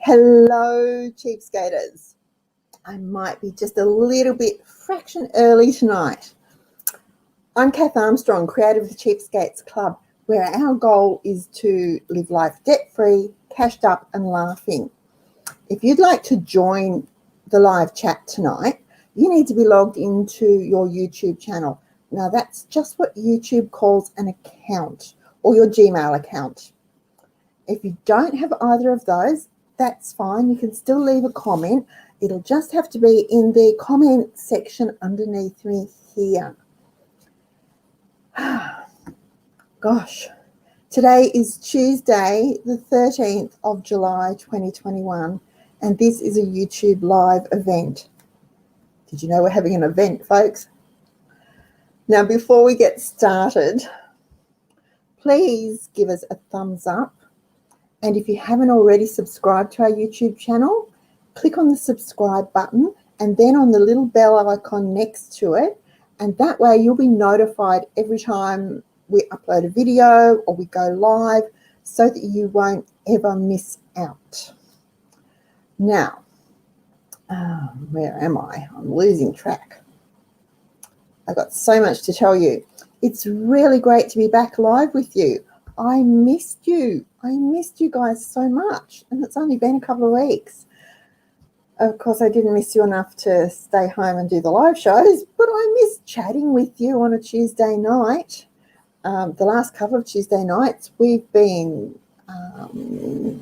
Hello, cheapskaters. I might be just a little bit fraction early tonight. I'm Kath Armstrong, creator of the Cheapskates Club, where our goal is to live life debt-free, cashed up and laughing. If you'd like to join the live chat tonight, you need to be logged into your YouTube channel. Now, that's just what YouTube calls an account, or your Gmail account. If you don't have either of those, that's fine. You can still leave a comment. It'll just have to be in the comment section underneath me here. Gosh, today is Tuesday, the 13th of July, 2021, and this is a YouTube live event. Did you know we're having an event, folks? Now, before we get started, please give us a thumbs up. And if you haven't already subscribed to our YouTube channel, click on the subscribe button and then on the little bell icon next to it. And that way you'll be notified every time we upload a video or we go live so that you won't ever miss out. Now, where am I? I'm losing track. I've got so much to tell you. It's really great to be back live with you. I missed you. I missed you guys so much, and it's only been a couple of weeks. Of course, I didn't miss you enough to stay home and do the live shows, but I missed chatting with you on a Tuesday night. The last couple of Tuesday nights, we've been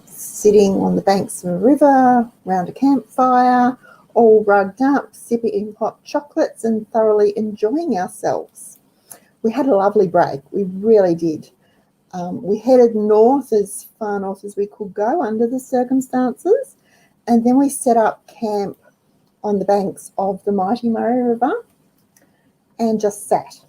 sitting on the banks of a river, round a campfire, all rugged up, sipping hot chocolates and thoroughly enjoying ourselves. We had a lovely break. We really did. We headed north, as far north as we could go under the circumstances, and then we set up camp on the banks of the mighty Murray River and just sat.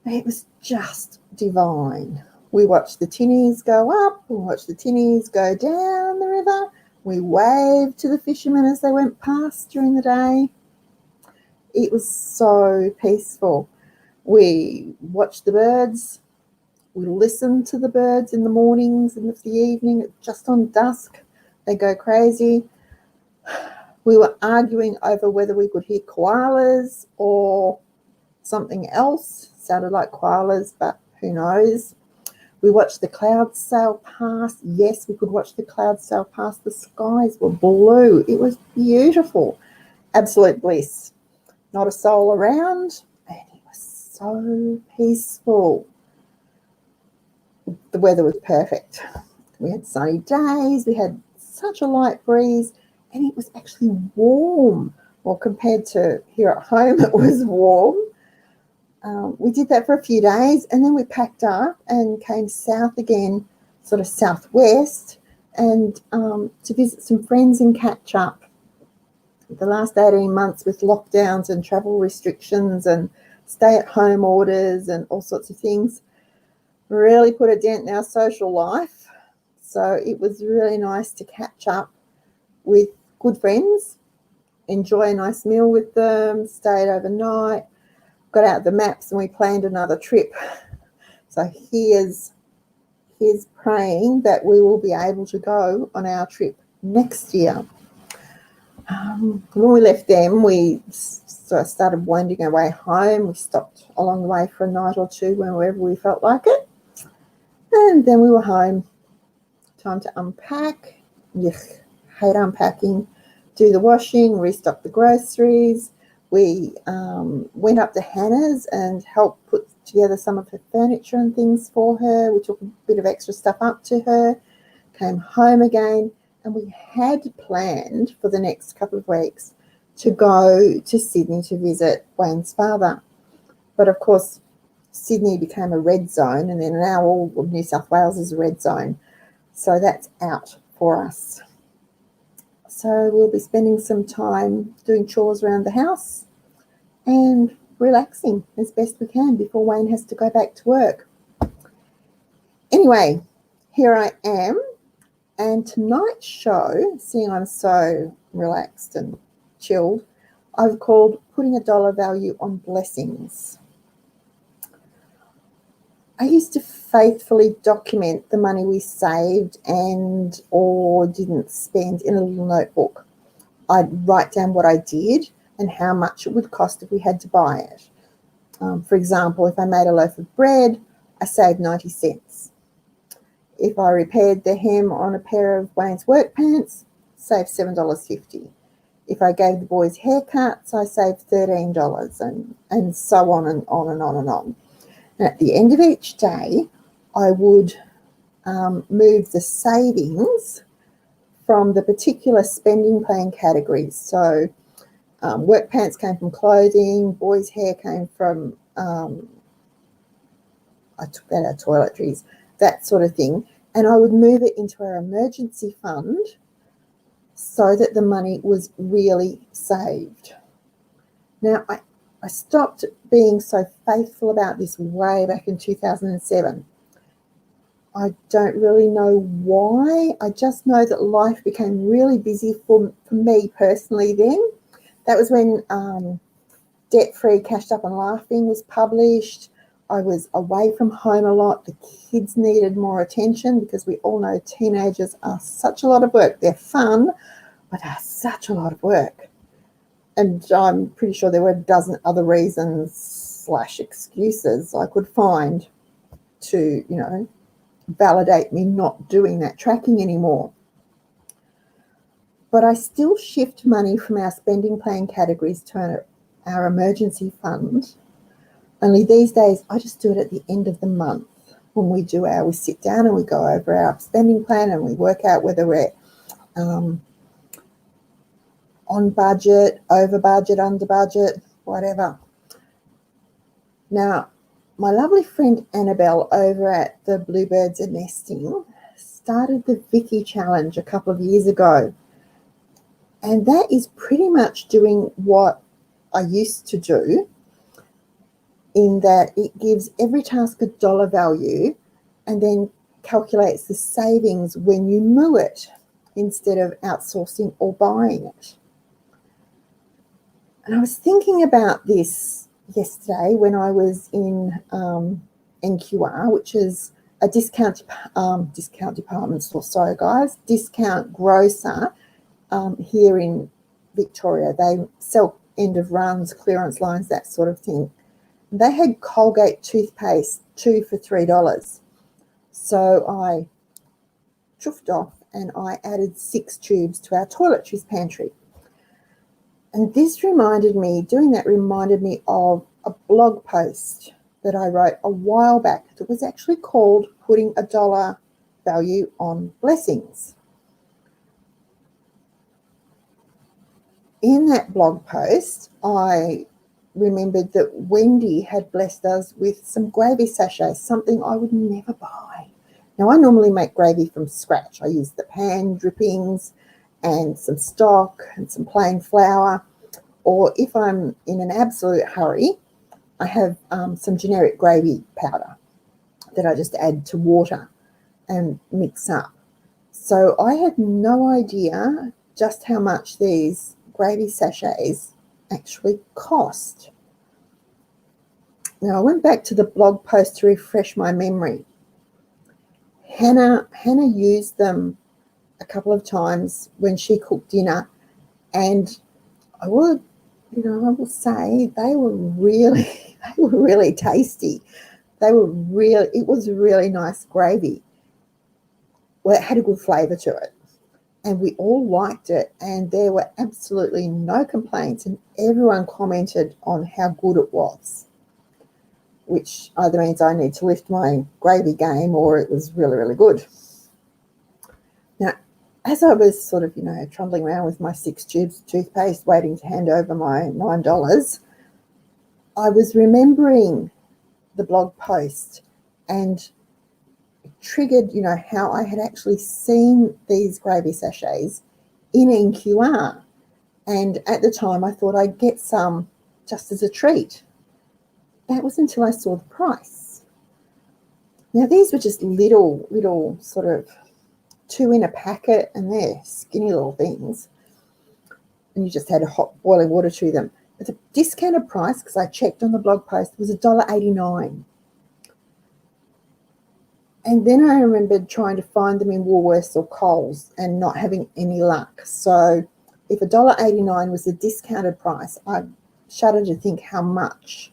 It was just divine. We watched the tinnies go up, we watched the tinnies go down the river, we waved to the fishermen as they went past during the day. It was so peaceful. We watched the birds. We listen to the birds in the mornings and the evening, just on dusk. They go crazy. We were arguing over whether we could hear koalas or something else. Sounded like koalas, but who knows. We watched the clouds sail past. Yes, we could watch the clouds sail past. The skies were blue. It was beautiful. Absolute bliss. Not a soul around, and it was so peaceful. The weather was perfect. We had sunny days, we had such a light breeze, and it was actually warm. Well, compared to here at home, it was warm. We did that for a few days, and then we packed up and came south again, sort of southwest, and to visit some friends and catch up. The last 18 months with lockdowns and travel restrictions and stay-at-home orders and all sorts of things really put a dent in our social life. So it was really nice to catch up with good friends, enjoy a nice meal with them, stayed overnight, got out the maps, and we planned another trip. So here's praying that we will be able to go on our trip next year. When we left them, we sort of started winding our way home. We stopped along the way for a night or two whenever we felt like it. And then we were home. Time to unpack. Yuck, hate unpacking. Do the washing, restock the groceries. We went up to Hannah's and helped put together some of her furniture and things for her. We took a bit of extra stuff up to her, came home again, and we had planned for the next couple of weeks to go to Sydney to visit Wayne's father. But of course, Sydney became a red zone, and then now all of New South Wales is a red zone. So that's out for us. So we'll be spending some time doing chores around the house and relaxing as best we can before Wayne has to go back to work. Anyway, here I am. And tonight's show, seeing I'm so relaxed and chilled, I've called Putting a Dollar Value on Blessings. I used to faithfully document the money we saved and or didn't spend in a little notebook. I'd write down what I did and how much it would cost if we had to buy it. For example, if I made a loaf of bread, I saved 90 cents. If I repaired the hem on a pair of Wayne's work pants, saved $7.50. If I gave the boys haircuts, I saved $13 and so on and on and on and on. And at the end of each day, I would move the savings from the particular spending plan categories. So work pants came from clothing, boys' hair came from, I took that out, toiletries, that sort of thing. And I would move it into our emergency fund so that the money was really saved. Now, I stopped being so faithful about this way back in 2007. I don't really know why. I just know that life became really busy for me personally then. That was when Debt-Free, Cashed Up and Laughing was published. I was away from home a lot. The kids needed more attention because we all know teenagers are such a lot of work. They're fun, but are such a lot of work. And I'm pretty sure there were a dozen other reasons / excuses I could find to, validate me not doing that tracking anymore. But I still shift money from our spending plan categories to our emergency fund. Only these days, I just do it at the end of the month when we sit down and we go over our spending plan and we work out whether we're on budget, over budget, under budget, whatever. Now, my lovely friend Annabelle over at the Bluebirds Are Nesting started the Vicky Challenge a couple of years ago. And that is pretty much doing what I used to do, in that it gives every task a dollar value and then calculates the savings when you moo it instead of outsourcing or buying it. And I was thinking about this yesterday when I was in NQR, which is a discount department store, sorry guys, discount grocer here in Victoria. They sell end of runs, clearance lines, that sort of thing. They had Colgate toothpaste, 2 for $3. So I chuffed off and I added 6 tubes to our toiletries pantry. And this doing that reminded me of a blog post that I wrote a while back that was actually called Putting a Dollar Value on Blessings. In that blog post, I remembered that Wendy had blessed us with some gravy sachets, something I would never buy. Now, I normally make gravy from scratch. I use the pan drippings and some stock and some plain flour. Or if I'm in an absolute hurry, I have some generic gravy powder that I just add to water and mix up. So I had no idea just how much these gravy sachets actually cost. Now, I went back to the blog post to refresh my memory. Hannah used them a couple of times when she cooked dinner, and I will say they were really tasty. It was really nice gravy. Well, it had a good flavour to it, and we all liked it, and there were absolutely no complaints, and everyone commented on how good it was, which either means I need to lift my gravy game or it was really, really good. Now, as I was sort of, trundling around with my 6 tubes of toothpaste waiting to hand over my $9, I was remembering the blog post, and it triggered, how I had actually seen these gravy sachets in NQR. And at the time, I thought I'd get some just as a treat. That was until I saw the price. Now, these were just little sort of 2 in a packet, and they're skinny little things. And you just had hot boiling water to them. But the discounted price, because I checked on the blog post, was $1.89. And then I remembered trying to find them in Woolworths or Coles and not having any luck. So if $1.89 was the discounted price, I shudder to think how much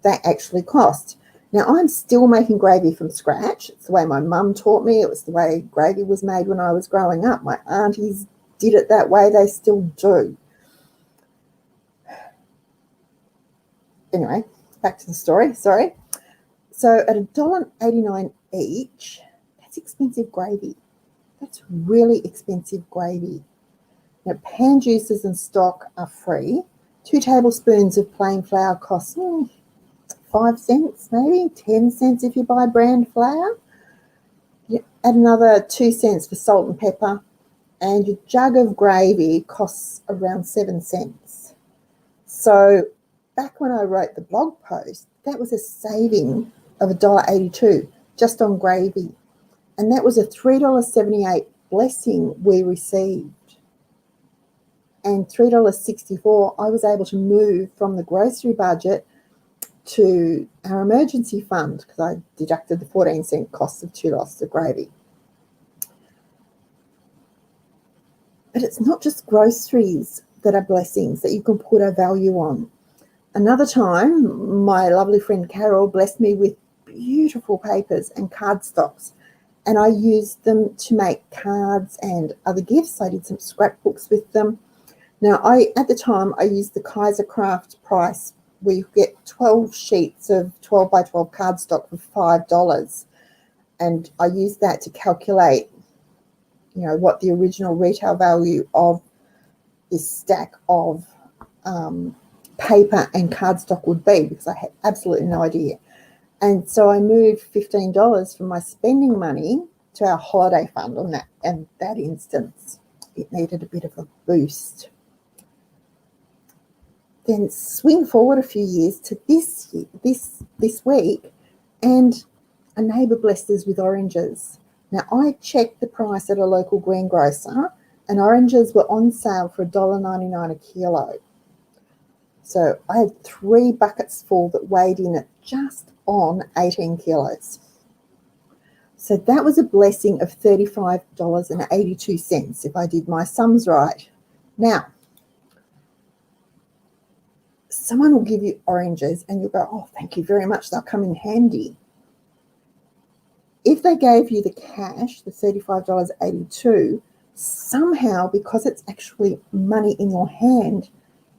that actually cost. Now, I'm still making gravy from scratch. It's the way my mum taught me. It was the way gravy was made when I was growing up. My aunties did it that way. They still do. Anyway, back to the story. Sorry. So at $1.89 each, that's expensive gravy. That's really expensive gravy. Now, pan juices and stock are free. 2 tablespoons of plain flour costs 5 cents, maybe 10 cents if you buy brand flour. You add another 2 cents for salt and pepper, and your jug of gravy costs around 7 cents. So back when I wrote the blog post, that was a saving of $1.82 just on gravy. And that was a $3.78 blessing we received. And $3.64, I was able to move from the grocery budget to our emergency fund because I deducted the 14-cent cost of $2 of gravy. But it's not just groceries that are blessings that you can put a value on. Another time, my lovely friend Carol blessed me with beautiful papers and cardstocks, and I used them to make cards and other gifts. I did some scrapbooks with them. Now, at the time, I used the Kaiser Craft price where you get 12 sheets of 12 by 12 cardstock for $5. And I used that to calculate, what the original retail value of this stack of paper and cardstock would be, because I had absolutely no idea. And so I moved $15 from my spending money to our holiday fund on that. And that instance, it needed a bit of a boost. Then swing forward a few years to this week, and a neighbour blessed us with oranges. Now, I checked the price at a local greengrocer, and oranges were on sale for $1.99 a kilo. So I had 3 buckets full that weighed in at just on 18 kilos. So that was a blessing of $35.82 if I did my sums right. Now, someone will give you oranges and you'll go, oh, thank you very much, they'll come in handy. If they gave you the cash, the $35.82, somehow, because it's actually money in your hand,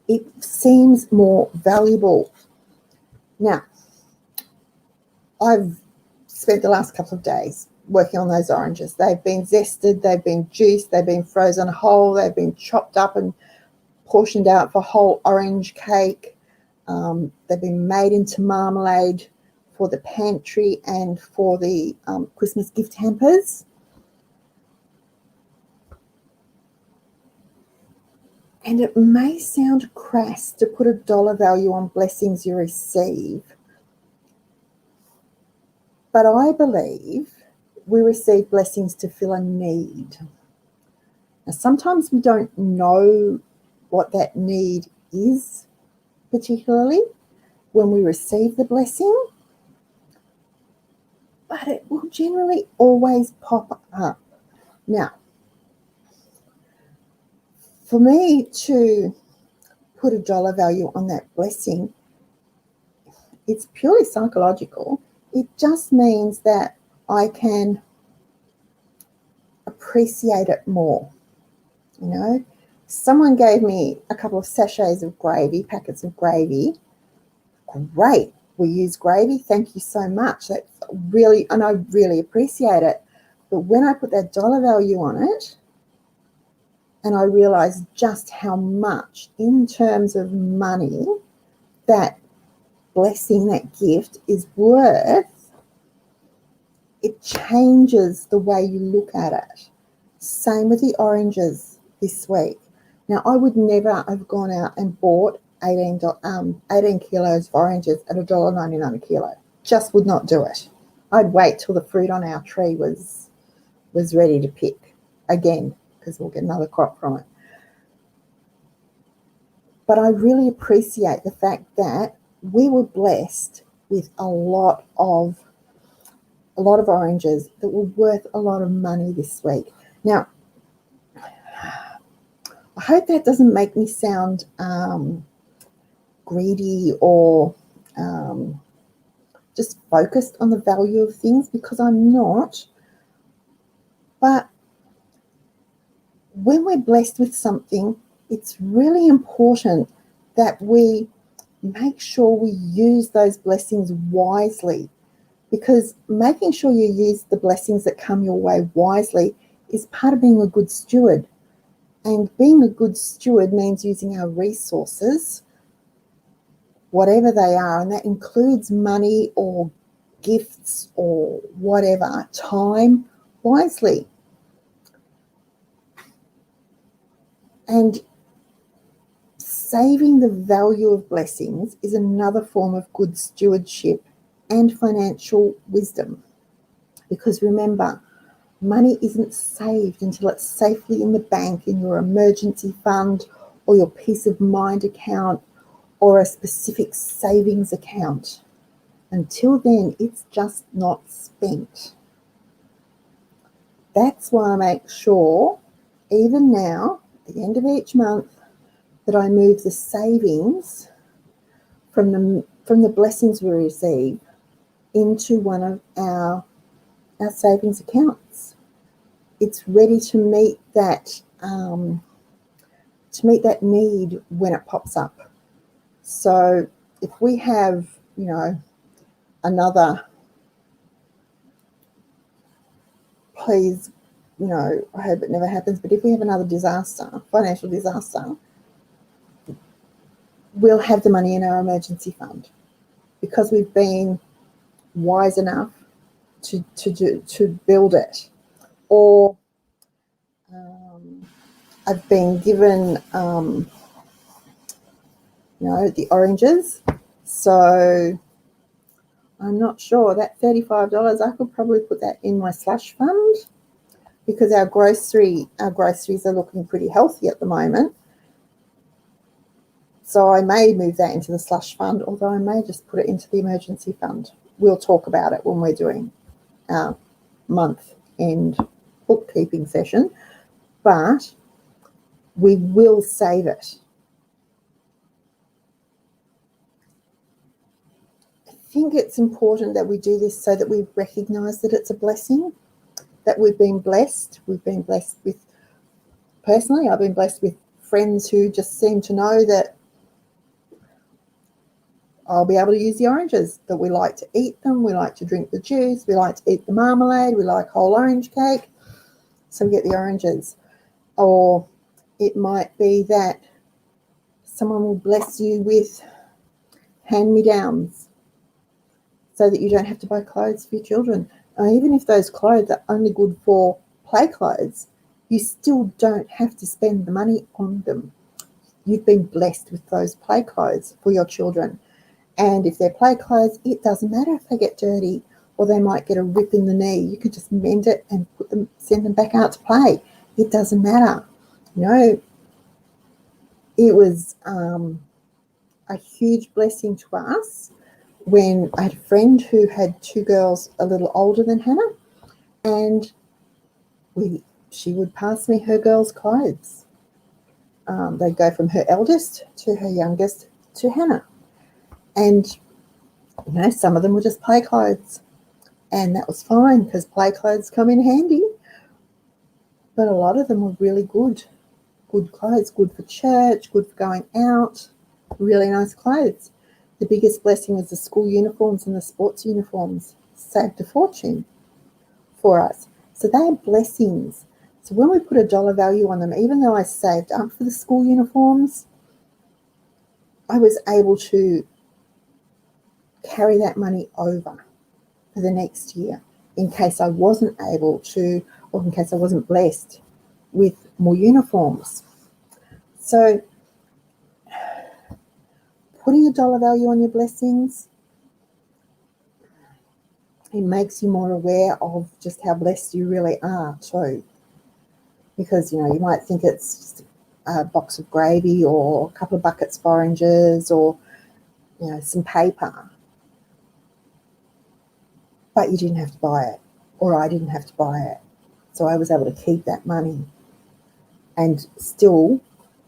it seems more valuable. Now, I've spent the last couple of days working on those oranges. They've been zested, they've been juiced, they've been frozen whole, they've been chopped up and portioned out for whole orange cake. They've been made into marmalade for the pantry and for the Christmas gift hampers. And it may sound crass to put a dollar value on blessings you receive, but I believe we receive blessings to fill a need. Now, sometimes we don't know what that need is, particularly when we receive the blessing, but it will generally always pop up. Now, for me to put a dollar value on that blessing, it's purely psychological. It just means that I can appreciate it more. Someone gave me a couple of sachets of gravy, packets of gravy. Great, we use gravy. Thank you so much. That's really, and I really appreciate it. But when I put that dollar value on it, and I realized just how much in terms of money that blessing, that gift is worth, it changes the way you look at it. Same with the oranges this week. Now, I would never have gone out and bought 18 kilos of oranges at $1.99 a kilo. Just would not do it. I'd wait till the fruit on our tree was ready to pick again, because we'll get another crop from it. But I really appreciate the fact that we were blessed with a lot of a lot of oranges that were worth a lot of money this week. Now, I hope that doesn't make me sound greedy or just focused on the value of things, because I'm not. But when we're blessed with something, it's really important that we make sure we use those blessings wisely, because making sure you use the blessings that come your way wisely is part of being a good steward. And being a good steward means using our resources, whatever they are, and that includes money or gifts or whatever, time, wisely. And saving the value of blessings is another form of good stewardship and financial wisdom. Because remember, money isn't saved until it's safely in the bank, in your emergency fund or your peace of mind account or a specific savings account. Until then, it's just not spent. That's why I make sure, even now, at the end of each month, that I move the savings from the blessings we receive into one of our savings accounts. It's ready to meet that need when it pops up. So if we have, another, please, I hope it never happens, but if we have another disaster, financial disaster, we'll have the money in our emergency fund because we've been wise enough to build it. Or I've been given, the oranges. So I'm not sure, that $35, I could probably put that in my slush fund, because our groceries are looking pretty healthy at the moment. So I may move that into the slush fund, although I may just put it into the emergency fund. We'll talk about it when we're doing our month-end bookkeeping session, but we will save it. I think it's important that we do this so that we recognise that it's a blessing, that we've been blessed. We've been blessed with, personally, I've been blessed with friends who just seem to know that I'll be able to use the oranges, that we like to eat them, we like to drink the juice, we like to eat the marmalade, we like whole orange cake, so we get the oranges. Or it might be that someone will bless you with hand-me-downs so that you don't have to buy clothes for your children. Even if those clothes are only good for play clothes, you still don't have to spend the money on them. You've been blessed with those play clothes for your children. And if they're play clothes, it doesn't matter if they get dirty or they might get a rip in the knee. You could just mend it and send them back out to play. It doesn't matter. It was a huge blessing to us when I had a friend who had two girls a little older than Hannah, and she would pass me her girls' clothes. They'd go from her eldest to her youngest to Hannah. And, some of them were just play clothes. And that was fine because play clothes come in handy. But a lot of them were really good clothes, good for church, good for going out, really nice clothes. The biggest blessing was the school uniforms and the sports uniforms. Saved a fortune for us. So they are blessings. So when we put a dollar value on them, even though I saved up for the school uniforms, I was able to carry that money over for the next year in case I wasn't able to, or in case I wasn't blessed with more uniforms. So putting a dollar value on your blessings, it makes you more aware of just how blessed you really are too. Because, you might think it's just a box of gravy or a couple of buckets of oranges or, some paper. but you didn't have to buy it, or I didn't have to buy it. So I was able to keep that money and still,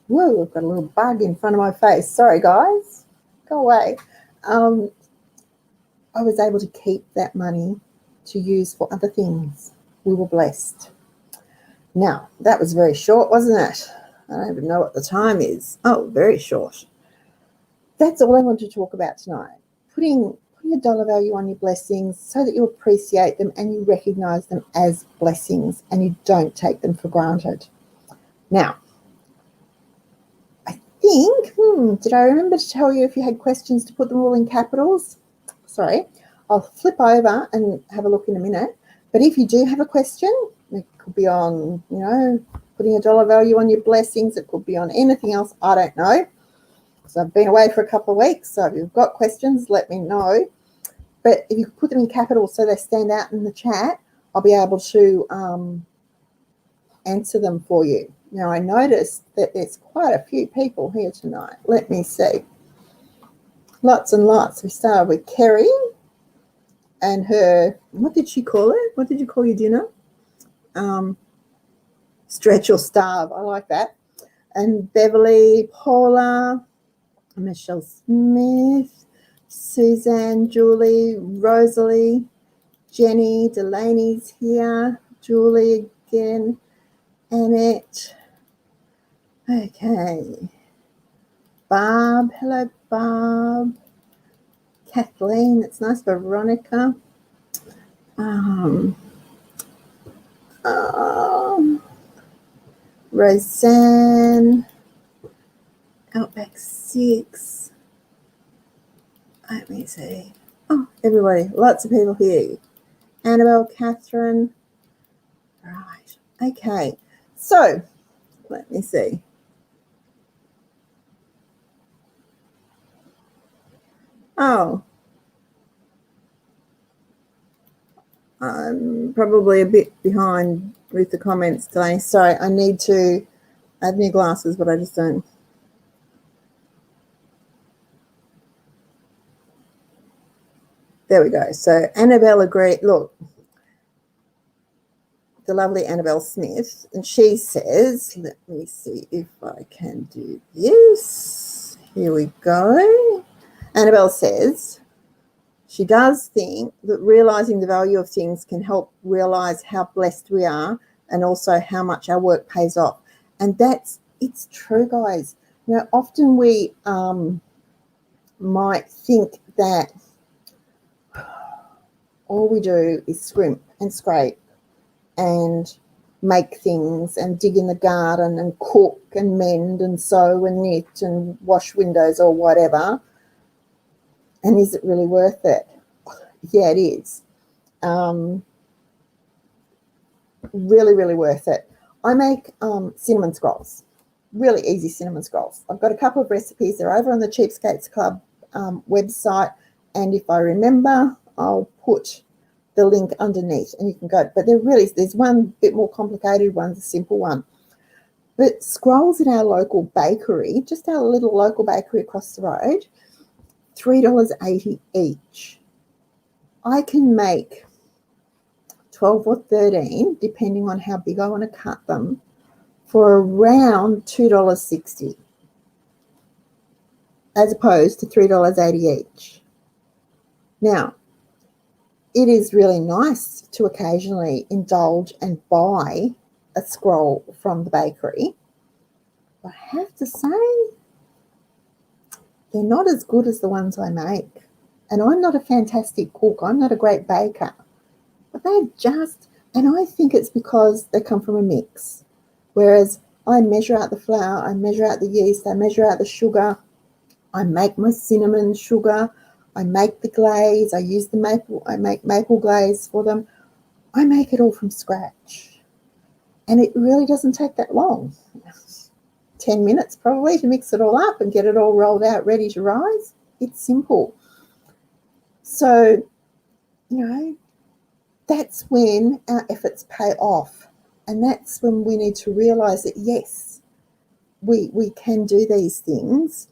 whoa, I've got a little bug in front of my face. Sorry, guys, go away. I was able to keep that money to use for other things. We were blessed. Now, that was very short, wasn't it? I don't even know what the time is. Oh, very short. That's all I want to talk about tonight. Putting a dollar value on your blessings so that you appreciate them and you recognize them as blessings and you don't take them for granted. Now, I think, did I remember to tell you if you had questions to put them all in capitals? Sorry, I'll flip over and have a look in a minute. But if you do have a question, it could be on, putting a dollar value on your blessings. It could be on anything else. I don't know. So I've been away for a couple of weeks. So if you've got questions, let me know. But if you put them in capitals so they stand out in the chat, I'll be able to answer them for you. Now, I noticed that there's quite a few people here tonight. Let me see. Lots and lots. We started with Kerry and her, what did she call it? What did you call your dinner? Stretch or starve. I like that. And Beverly, Paula, Michelle Smith, Suzanne, Julie, Rosalie, Jenny, Delaney's here, Julie again, Annette. Okay. Barb, hello Barb. Kathleen, it's nice. Veronica. Roseanne. Outback 6. Let me see. Oh, everybody. Lots of people here. Annabelle, Catherine. Right. Okay. So, let me see. Oh. I'm probably a bit behind with the comments today. Sorry, I need to add new glasses, but I just don't. There we go. So Annabelle agreed. Look, the lovely Annabelle Smith, and she says, let me see if I can do this. Here we go. Annabelle says, she does think that realising the value of things can help realise how blessed we are and also how much our work pays off. And it's true, guys. Often we might think that all we do is scrimp and scrape and make things and dig in the garden and cook and mend and sew and knit and wash windows or whatever. And is it really worth it? Yeah, it is. Really, really worth it. I make cinnamon scrolls, really easy cinnamon scrolls. I've got a couple of recipes. They're over on the Cheapskates Club website. And if I remember, I'll put the link underneath and you can go. But there's one bit more complicated, one's a simple one. But scrolls at our local bakery, just our little local bakery across the road, $3.80 each. I can make 12 or 13, depending on how big I want to cut them, for around $2.60, as opposed to $3.80 each. Now, it is really nice to occasionally indulge and buy a scroll from the bakery. I have to say, they're not as good as the ones I make. And I'm not a fantastic cook. I'm not a great baker. But they're just, and I think it's because they come from a mix. Whereas I measure out the flour, I measure out the yeast, I measure out the sugar, I make my cinnamon sugar, I make the glaze, I make maple glaze for them. I make it all from scratch. And it really doesn't take that long. 10 minutes probably to mix it all up and get it all rolled out ready to rise. It's simple. So, that's when our efforts pay off. And that's when we need to realise that, yes, we can do these things.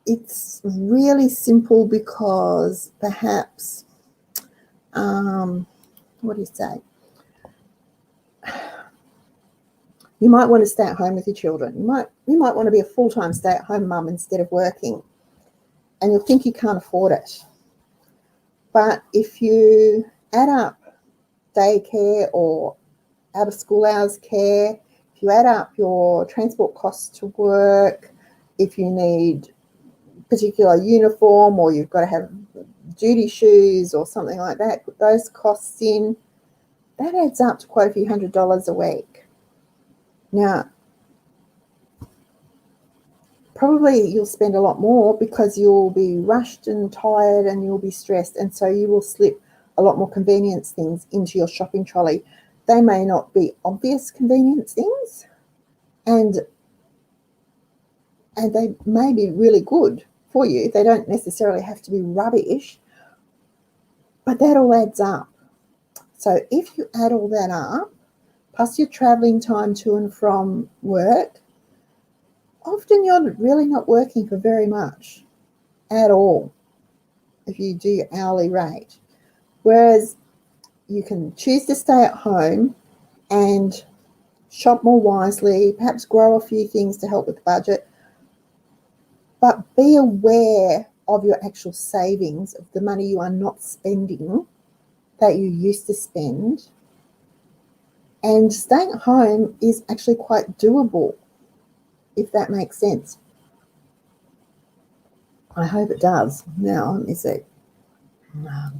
It's really simple because perhaps what do you say? You might want to stay at home with your children. You might want to be a full-time stay-at-home mum instead of working, and you'll think you can't afford it. But if you add up daycare or out of school hours care, if you add up your transport costs to work, if you need particular uniform or you've got to have duty shoes or something like that, put those costs in, that adds up to quite a few $100s a week. Now, probably you'll spend a lot more because you'll be rushed and tired and you'll be stressed, and so you will slip a lot more convenience things into your shopping trolley. They may not be obvious convenience things, and they may be really good for you. They don't necessarily have to be rubbish, but that all adds up. So if you add all that up, plus your travelling time to and from work, often you're really not working for very much at all if you do your hourly rate. Whereas you can choose to stay at home and shop more wisely, perhaps grow a few things to help with the budget, but be aware of your actual savings, of the money you are not spending that you used to spend. And staying at home is actually quite doable, if that makes sense. I hope it does. Now, let me see.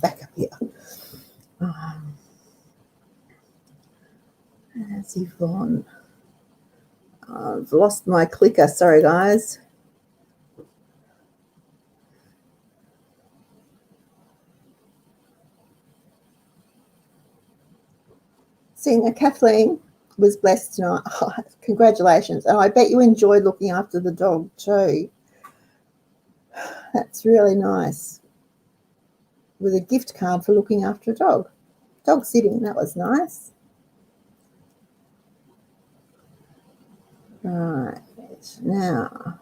Back up here. That's Yvonne. I've lost my clicker. Sorry, guys. Seeing Kathleen was blessed tonight. Oh, congratulations. And I bet you enjoyed looking after the dog too. That's really nice. With a gift card for looking after a dog. Dog sitting, that was nice. Right, now.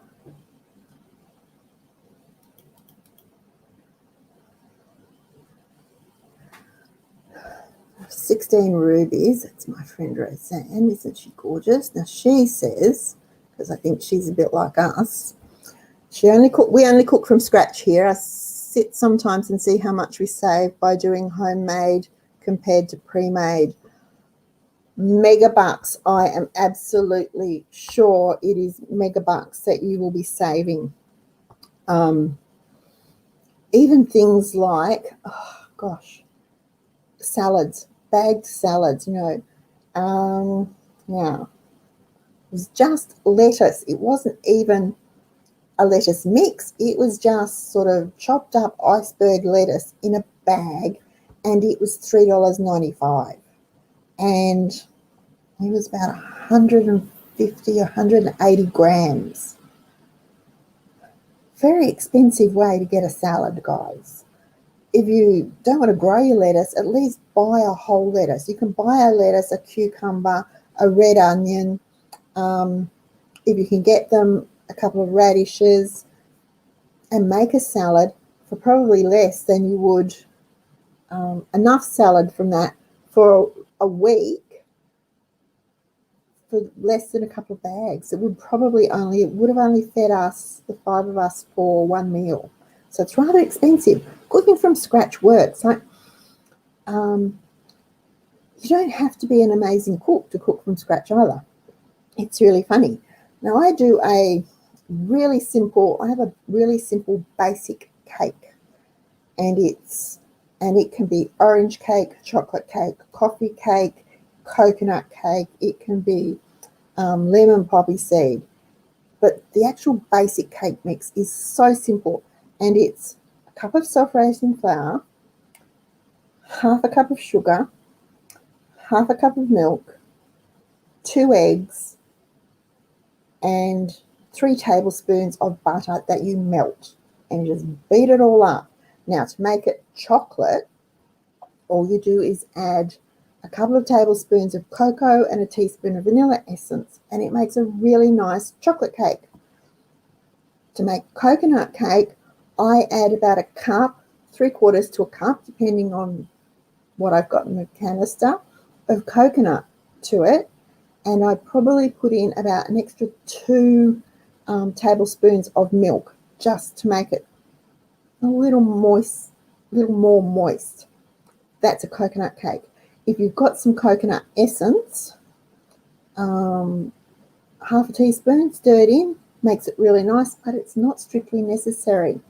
$16 rubies. That's my friend Roseanne. Isn't she gorgeous? Now she says, because I think she's a bit like us, we only cook from scratch here. I sit sometimes and see how much we save by doing homemade compared to pre-made. Mega bucks. I am absolutely sure it is mega bucks that you will be saving. Even things like, oh gosh, salads, bagged salads, yeah. It was just lettuce. It wasn't even a lettuce mix. It was just sort of chopped up iceberg lettuce in a bag, and it was $3.95. And it was about 150, 180 grams. Very expensive way to get a salad, guys. If you don't want to grow your lettuce, at least buy a whole lettuce. You can buy a lettuce, a cucumber, a red onion. If you can get them, a couple of radishes, and make a salad for probably less than you would enough salad from that for a week for less than a couple of bags. It would have only fed us, the 5 of us, for one meal. So it's rather expensive. Cooking from scratch works. Like, you don't have to be an amazing cook to cook from scratch either. It's really funny. Now I have a really simple basic cake, and it can be orange cake, chocolate cake, coffee cake, coconut cake. It can be lemon poppy seed. But the actual basic cake mix is so simple, and it's a cup of self-raising flour, half a cup of sugar, half a cup of milk, 2 eggs, and 3 tablespoons of butter that you melt, and you just beat it all up. Now, to make it chocolate, all you do is add a couple of tablespoons of cocoa and a teaspoon of vanilla essence, and it makes a really nice chocolate cake. To make coconut cake, I add about a cup, 3/4 to a cup, depending on what I've got in the canister of coconut to it, and I probably put in about an extra 2 tablespoons of milk just to make it a little moist, a little more moist. That's a coconut cake. If you've got some coconut essence, half a teaspoon stirred in makes it really nice, but it's not strictly necessary.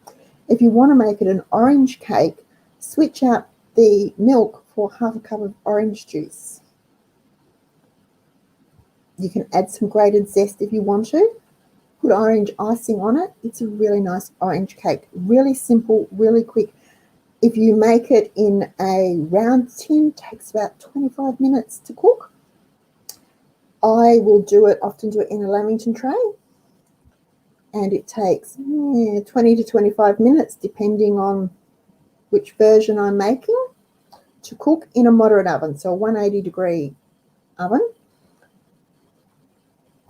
If you want to make it an orange cake, switch out the milk for half a cup of orange juice. You can add some grated zest if you want to. Put orange icing on it. It's a really nice orange cake. Really simple, really quick. If you make it in a round tin, it takes about 25 minutes to cook. I will often do it in a lamington tray, and it takes 20 to 25 minutes, depending on which version I'm making, to cook in a moderate oven, so a 180-degree oven.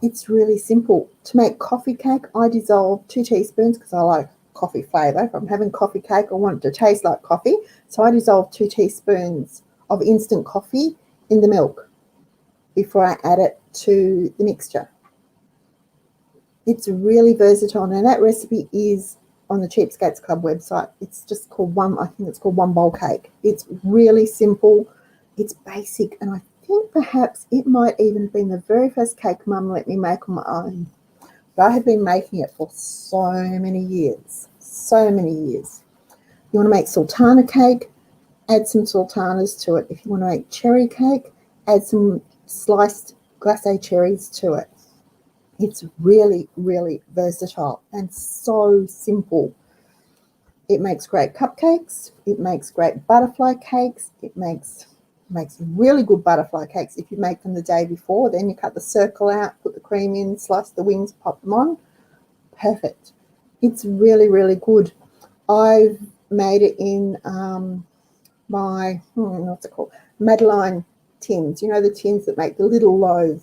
It's really simple. To make coffee cake, I dissolve 2 teaspoons because I like coffee flavour. If I'm having coffee cake, I want it to taste like coffee. So I dissolve 2 teaspoons of instant coffee in the milk before I add it to the mixture. It's really versatile. Now that recipe is on the Cheapskates Club website. It's just called I think it's called One Bowl Cake. It's really simple. It's basic, and I think perhaps it might even have been the very first cake Mum let me make on my own. But I have been making it for so many years. So many years. You want to make sultana cake, add some sultanas to it. If you want to make cherry cake, add some sliced glacé cherries to it. It's really, really versatile and so simple. It makes great cupcakes. It makes great butterfly cakes. It makes really good butterfly cakes. If you make them the day before, then you cut the circle out, put the cream in, slice the wings, pop them on. Perfect. It's really, really good. I've made it in my, what's it called? Madeline tins. You know, the tins that make the little loaf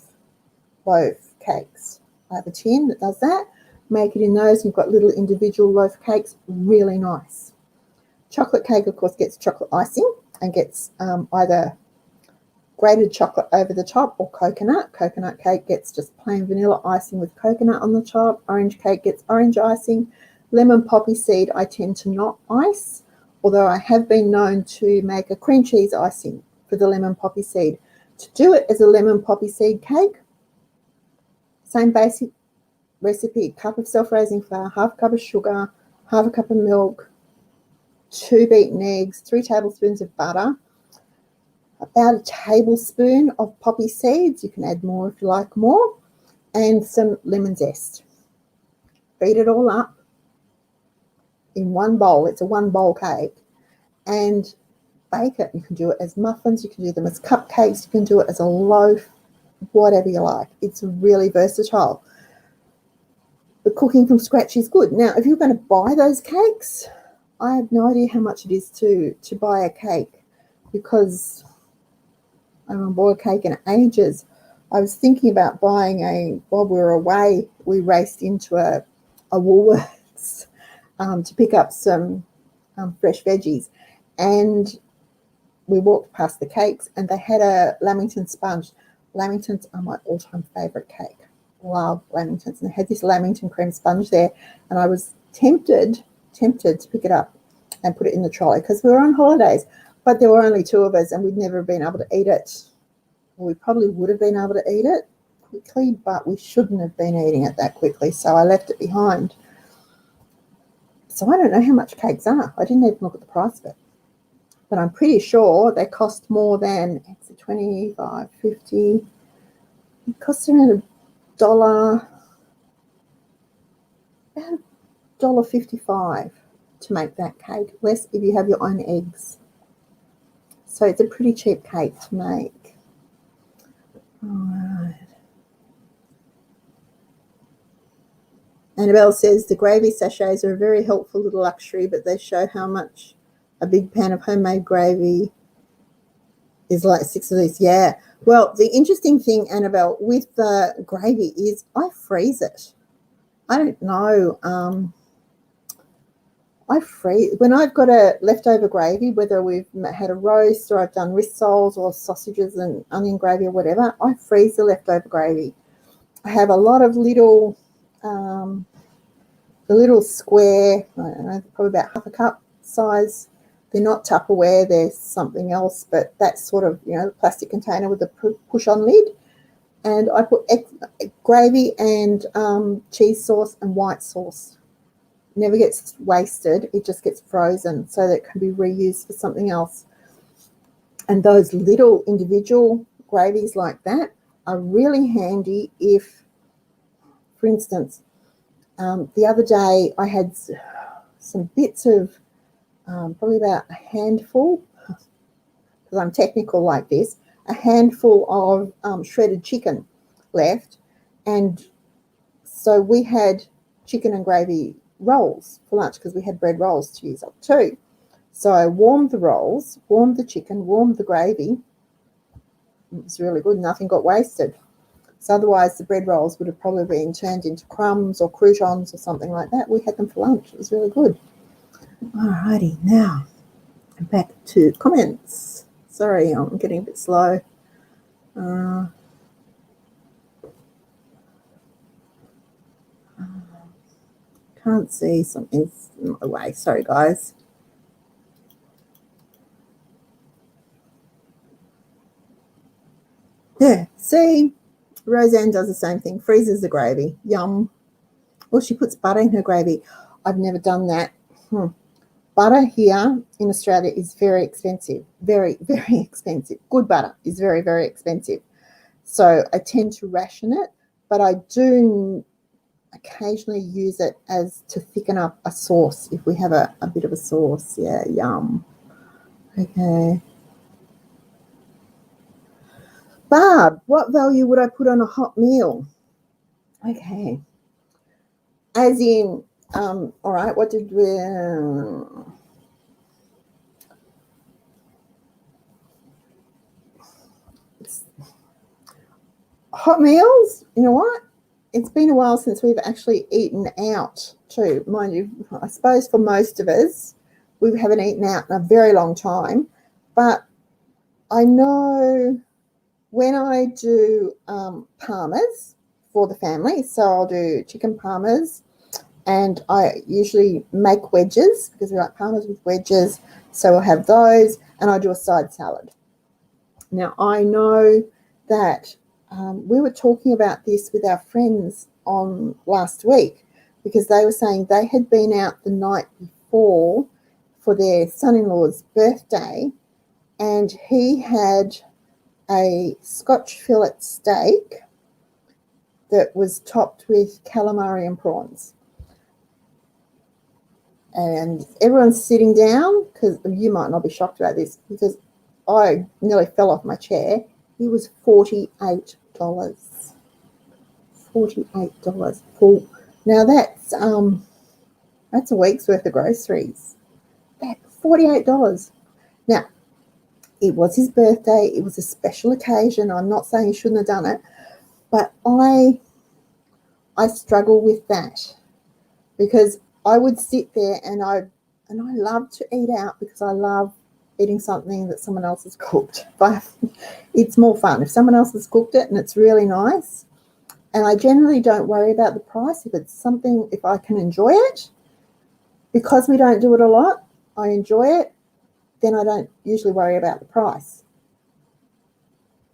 cakes. I have a tin that does that. Make it in those. You've got little individual loaf cakes. Really nice. Chocolate cake, of course, gets chocolate icing and gets either grated chocolate over the top or coconut. Coconut cake gets just plain vanilla icing with coconut on the top. Orange cake gets orange icing. Lemon poppy seed I tend to not ice, although I have been known to make a cream cheese icing for the lemon poppy seed. To do it as a lemon poppy seed cake, same basic recipe: cup of self-raising flour, half a cup of sugar, half a cup of milk, 2 beaten eggs, 3 tablespoons of butter, about a tablespoon of poppy seeds. You can add more if you like more, and some lemon zest. Beat it all up in one bowl. It's a 1 bowl cake, and bake it. You can do it as muffins, you can do them as cupcakes, you can do it as a loaf, whatever you like. It's really versatile. But cooking from scratch is good. Now, if you're going to buy those cakes, I have no idea how much it is to buy a cake, because I haven't bought a cake in ages. I was thinking about buying while we were away, we raced into a Woolworths to pick up some fresh veggies, and we walked past the cakes, and they had a Lamington sponge. Lamingtons are my all-time favourite cake. Love Lamingtons. And they had this Lamington cream sponge there, and I was tempted to pick it up and put it in the trolley because we were on holidays, but there were only 2 of us and we'd never been able to eat it. Well, we probably would have been able to eat it quickly, but we shouldn't have been eating it that quickly, so I left it behind. So I don't know how much cakes are. I didn't even look at the price of it, but I'm pretty sure they cost more than, it's $25, $50. It costs around $1, about $1.55 to make that cake, less if you have your own eggs. So it's a pretty cheap cake to make. All right. Annabelle says the gravy sachets are a very helpful little luxury, but they show how much a big pan of homemade gravy is like 6 of these. Yeah. Well, the interesting thing, Annabelle, with the gravy is I freeze it. I don't know. I freeze when I've got a leftover gravy, whether we've had a roast or I've done rissoles or sausages and onion gravy or whatever. I freeze the leftover gravy. I have a lot of little, the little square, I don't know, probably about half a cup size. They're not Tupperware, they're something else, but that's sort of, the plastic container with the push-on lid. And I put gravy and cheese sauce and white sauce. Never gets wasted. It just gets frozen so that it can be reused for something else. And those little individual gravies like that are really handy if, for instance, the other day I had some bits of probably about a handful, because I'm technical like this, a handful of shredded chicken left. And so we had chicken and gravy rolls for lunch because we had bread rolls to use up too. So I warmed the rolls, warmed the chicken, warmed the gravy. It was really good. Nothing got wasted. So otherwise the bread rolls would have probably been turned into crumbs or croutons or something like that. We had them for lunch. It was really good. Alrighty, now back to comments. Sorry, I'm getting a bit slow. Can't see something's in my way. Sorry, guys. Yeah, see, Roseanne does the same thing. Freezes the gravy. Yum. Well, she puts butter in her gravy. I've never done that. Butter here in Australia is very expensive. Very, very expensive. Good butter is very, very expensive. So I tend to ration it, but I do occasionally use it as to thicken up a sauce if we have a bit of a sauce. Yeah, yum. Okay. Barb, what value would I put on a hot meal? Okay. As in, all right, what did we... hot meals, you know what? It's been a while since we've actually eaten out too. Mind you, I suppose for most of us, we haven't eaten out in a very long time. But I know when I do parmas for the family, so I'll do chicken parmas, and I usually make wedges because we like parmas with wedges. So we'll have those, and I do a side salad. Now, I know that we were talking about this with our friends on last week because they were saying they had been out the night before for their son-in-law's birthday, and he had a Scotch fillet steak that was topped with calamari and prawns. And everyone's sitting down, because you might not be shocked about this, because I nearly fell off my chair. It was $48. $48 full. Now that's a week's worth of groceries. That's $48. Now, it was his birthday. It was a special occasion. I'm not saying he shouldn't have done it, but I struggle with that because I would sit there and I love to eat out because I love eating something that someone else has cooked. But it's more fun if someone else has cooked it and it's really nice. And I generally don't worry about the price if it's something, if I can enjoy it. Because we don't do it a lot, I enjoy it, then I don't usually worry about the price.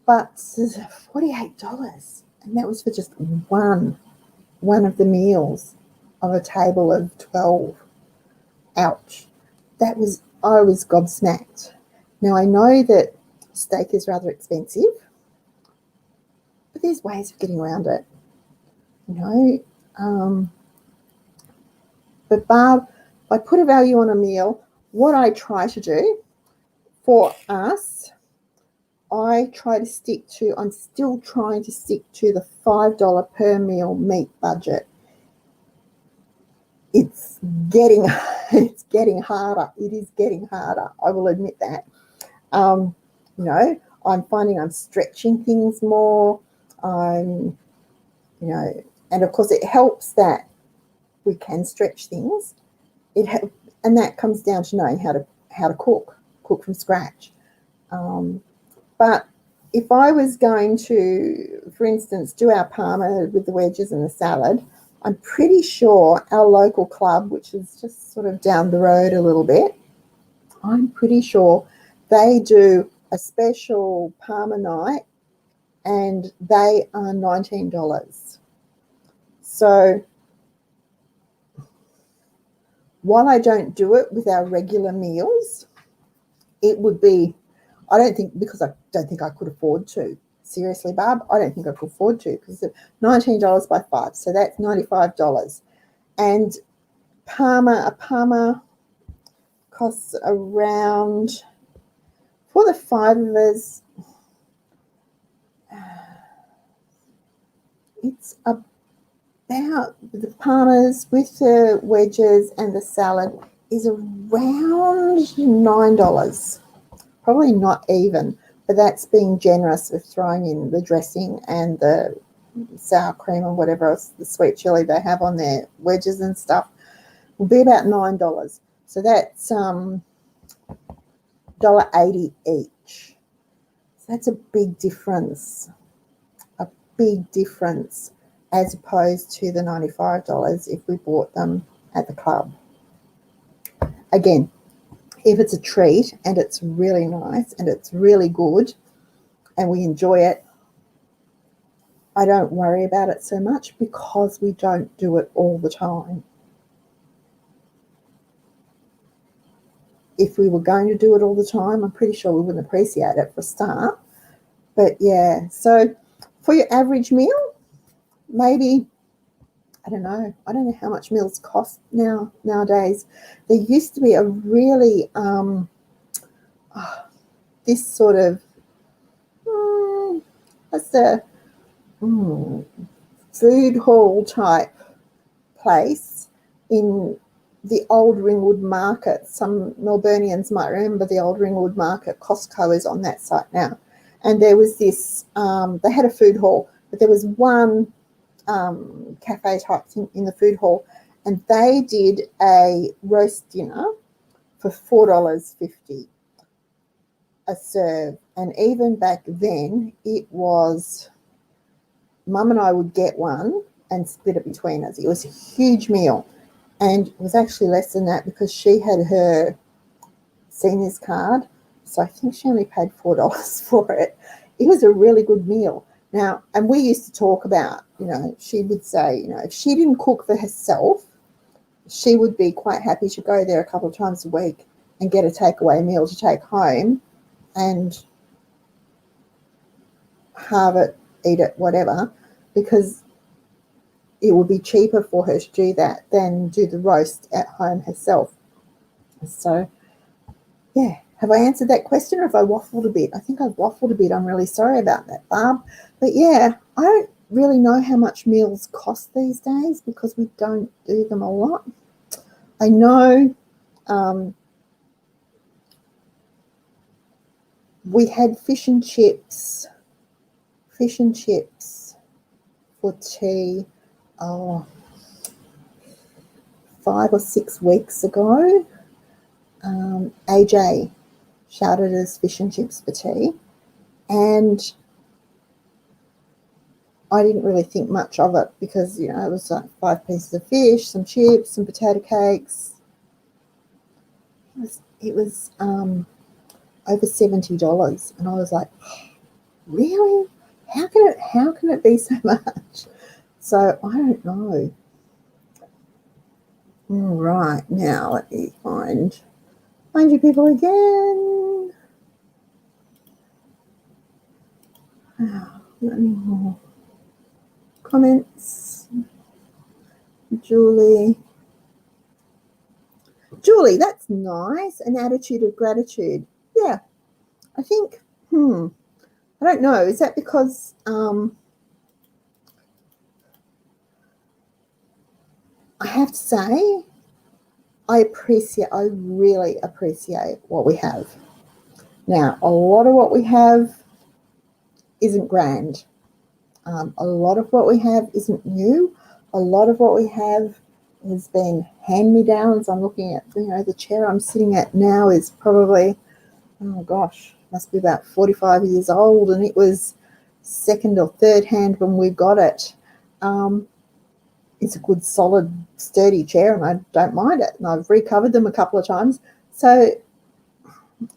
But $48, and that was for just one of the meals of a table of 12. Ouch. I was gobsmacked. Now, I know that steak is rather expensive, but there's ways of getting around it, But Barb, if I put a value on a meal, what I try to do for us, I'm still trying to stick to the $5 per meal meat budget. It's getting harder. It is getting harder. I will admit that. I'm finding I'm stretching things more. And of course it helps that we can stretch things. And that comes down to knowing how to cook from scratch. But if I was going to, for instance, do our parma with the wedges and the salad, I'm pretty sure our local club, which is just sort of down the road a little bit, I'm pretty sure they do a special parma night and they are $19. So while I don't do it with our regular meals, it would be, I don't think, because I don't think I could afford to. Seriously, Barb, I don't think I could afford to, because $19 by 5, so that's $95. And a parma costs around, for the 5 of us, it's about, the parmas with the wedges and the salad is around $9. Probably not even, but that's being generous with throwing in the dressing and the sour cream or whatever else, the sweet chili they have on their wedges and stuff, will be about $9. So that's $1.80 each. So that's a big difference. A big difference as opposed to the $95 if we bought them at the club. Again, if it's a treat and it's really nice and it's really good and we enjoy it, I don't worry about it so much because we don't do it all the time. If we were going to do it all the time, I'm pretty sure we wouldn't appreciate it for a start. But yeah, so for your average meal, maybe, I don't know how much meals cost nowadays. There used to be a really, this sort of, what's the food hall type place in the old Ringwood Market. Some Melburnians might remember the old Ringwood Market. Costco is on that site now. And there was this, they had a food hall, but there was one cafe type thing in the food hall, and they did a roast dinner for $4.50 a serve. And even back then, it was, Mum and I would get one and split it between us. It was a huge meal, and it was actually less than that because she had her seniors card, so I think she only paid $4 for it. It was a really good meal. Now, and we used to talk about, she would say, if she didn't cook for herself, she would be quite happy to go there a couple of times a week and get a takeaway meal to take home and have it, eat it, whatever, because it would be cheaper for her to do that than do the roast at home herself. So, yeah. Have I answered that question, or have I waffled a bit? I think I've waffled a bit. I'm really sorry about that, Barb. But yeah, I don't really know how much meals cost these days because we don't do them a lot. I know we had fish and chips for tea 5 or 6 weeks ago. AJ shouted us fish and chips for tea, and I didn't really think much of it because, it was like 5 pieces of fish, some chips, some potato cakes. It was over $70, and I was like, really? How can it be so much? So I don't know. All right, now let me find you people again. Any more comments? Julie, that's nice. An attitude of gratitude. Yeah, I think, I don't know. Is that because I have to say, I really appreciate what we have. Now, a lot of what we have isn't grand. A lot of what we have isn't new. A lot of what we have has been hand-me-downs. I'm looking at, the chair I'm sitting at now is probably, oh gosh, must be about 45 years old, and it was second or third hand when we got it. It's a good, solid, sturdy chair, and I don't mind it. And I've recovered them a couple of times. So,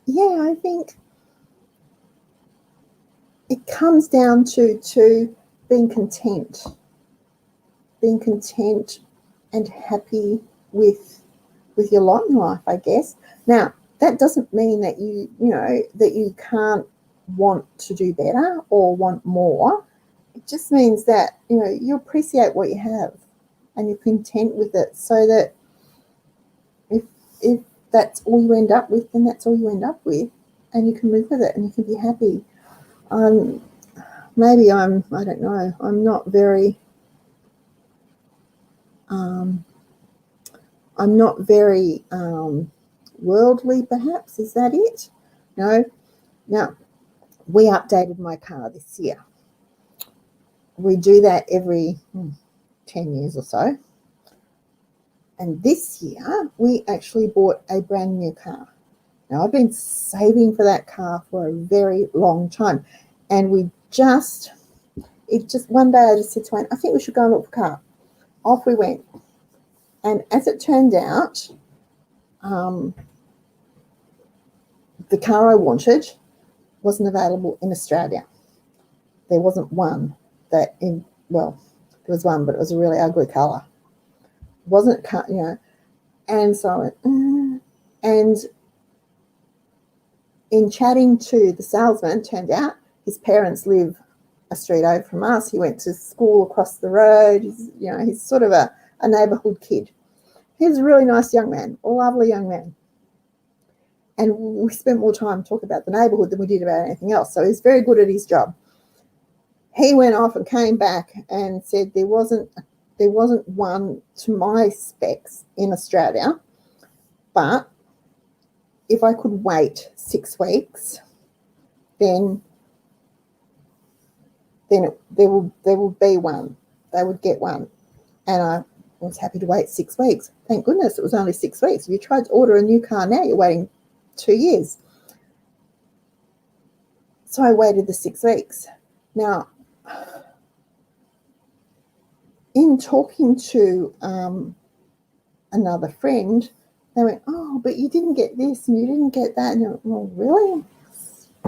yeah, I think it comes down to being content and happy with your lot in life, I guess. Now, that doesn't mean that you can't want to do better or want more. It just means that, you appreciate what you have and you're content with it, so that if that's all you end up with, then that's all you end up with, and you can live with it and you can be happy. Maybe I don't know, I'm not very worldly, perhaps. Is that it? No. Now, we updated my car this year. We do that every 10 years or so. And this year, we actually bought a brand new car. Now, I've been saving for that car for a very long time. And one day I just said to Wayne, I think we should go and look for a car. Off we went. And as it turned out, the car I wanted wasn't available in Australia. There wasn't one there was one, but it was a really ugly colour. Wasn't, and so I went, and in chatting to the salesman, turned out his parents live a street over from us. He went to school across the road. He's sort of a neighbourhood kid. He's a really nice young man, a lovely young man. And we spent more time talking about the neighbourhood than we did about anything else. So he's very good at his job. He went off and came back and said there wasn't one to my specs in Australia, but if I could wait 6 weeks, then there will be one. They would get one. And I was happy to wait 6 weeks. Thank goodness it was only 6 weeks. If you tried to order a new car now, you're waiting 2 years. So I waited the 6 weeks. Now, in talking to another friend, they went, oh, but you didn't get this and you didn't get that. And I went, well, really?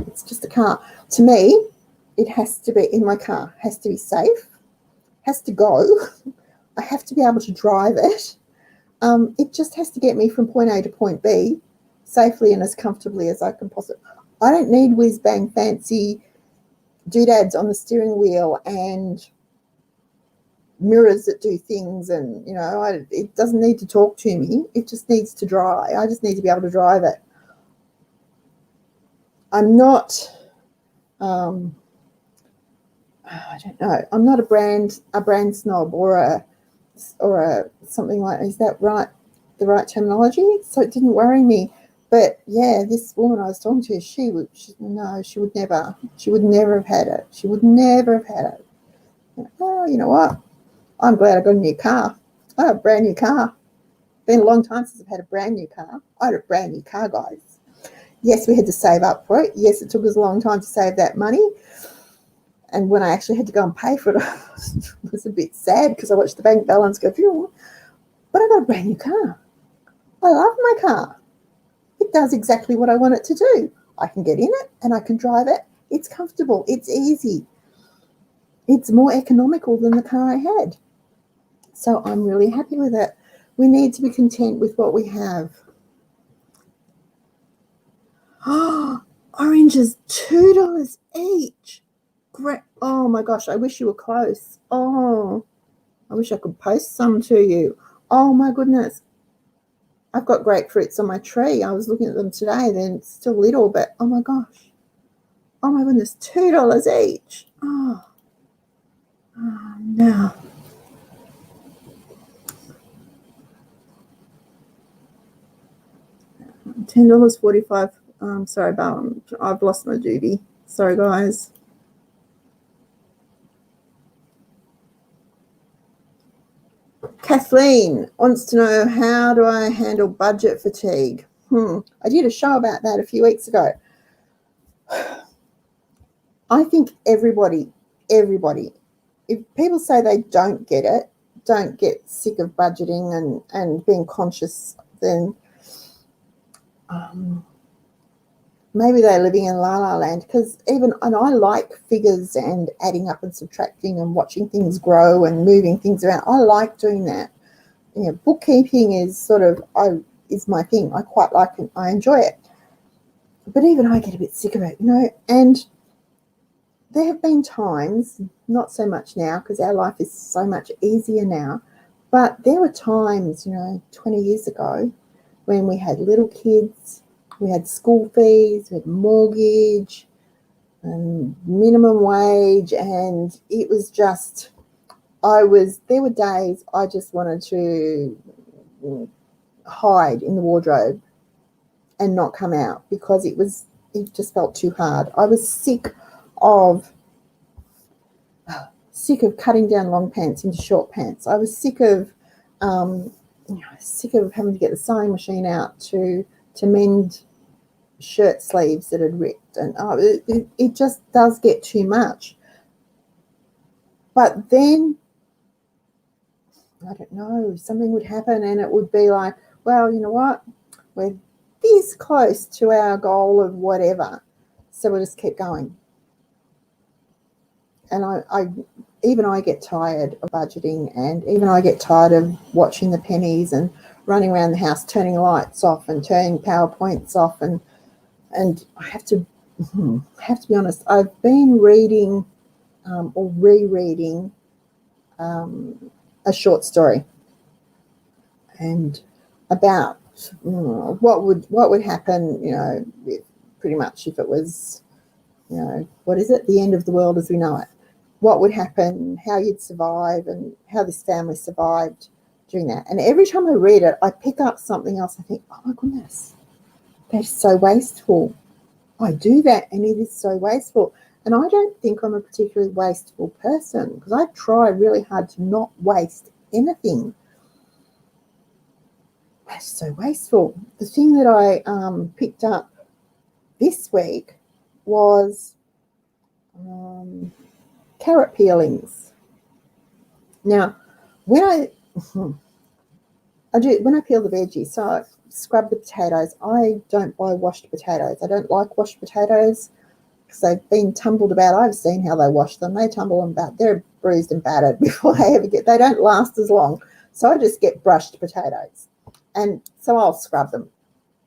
It's just a car. To me, it has to be, in my car, has to be safe, has to go. I have to be able to drive it. It just has to get me from point A to point B safely and as comfortably as I can possibly. I don't need whiz-bang fancy doodads on the steering wheel and mirrors that do things, and it doesn't need to talk to me. It just needs to drive. I just need to be able to drive it. I'm not I don't know, I'm not a brand snob or a something like, is that right, the right terminology? So it didn't worry me. But yeah, this woman I was talking to, she would never have had it. She would never have had it. Oh, you know what? I'm glad I got a new car. I have a brand new car. Been a long time since I've had a brand new car. I had a brand new car, guys. Yes, we had to save up for it. Yes, it took us a long time to save that money. And when I actually had to go and pay for it, I was a bit sad because I watched the bank balance go, phew. But I got a brand new car. I love my car. It does exactly what I want it to do. I can get in it and I can drive it. It's comfortable. It's easy. It's more economical than the car I had. So I'm really happy with it. We need to be content with what we have. Oh, oranges, $2 each. Great. Oh my gosh, I wish you were close. Oh, I wish I could post some to you. Oh my goodness. I've got grapefruits on my tree. I was looking at them today. They're still little, but oh my gosh. Oh my goodness, $2 each. Oh no. $10.45. Sorry, but I've lost my doobie. Sorry, guys. Kathleen wants to know, how do I handle budget fatigue? I did a show about that a few weeks ago. I think everybody, if people say they don't get it, don't get sick of budgeting and being conscious, then maybe they're living in la la land. Because and I like figures and adding up and subtracting and watching things grow and moving things around. I like doing that. Bookkeeping is is my thing. I quite like it. I enjoy it. But even I get a bit sick of it, and there have been times, not so much now because our life is so much easier now, but there were times, 20 years ago when we had little kids, we had school fees, we had mortgage, and minimum wage, and it was just, there were days I just wanted to hide in the wardrobe and not come out because it just felt too hard. I was sick of cutting down long pants into short pants. I was sick of having to get the sewing machine out to mend shirt sleeves that had ripped, and it just does get too much. But then, I don't know, something would happen and it would be like, well, you know what, we're this close to our goal of whatever, so we'll just keep going. And I get tired of budgeting, and even I get tired of watching the pennies and running around the house turning lights off and turning PowerPoints off, and I have to be honest, I've been reading or rereading a short story, and about what would happen, pretty much if it was, what is it, the end of the world as we know it. What would happen, how you'd survive, and how this family survived during that. And every time I read it, I pick up something else. I think, oh my goodness, that's so wasteful. I do that, and it is so wasteful. And I don't think I'm a particularly wasteful person, because I try really hard to not waste anything. That's so wasteful. The thing that I picked up this week was carrot peelings. Now, when I peel the veggies, so I scrub the potatoes. I don't buy washed potatoes. I don't like washed potatoes because they've been tumbled about. I've seen how they wash them. They tumble them about. They're bruised and battered before they don't last as long. So I just get brushed potatoes. And so I'll scrub them,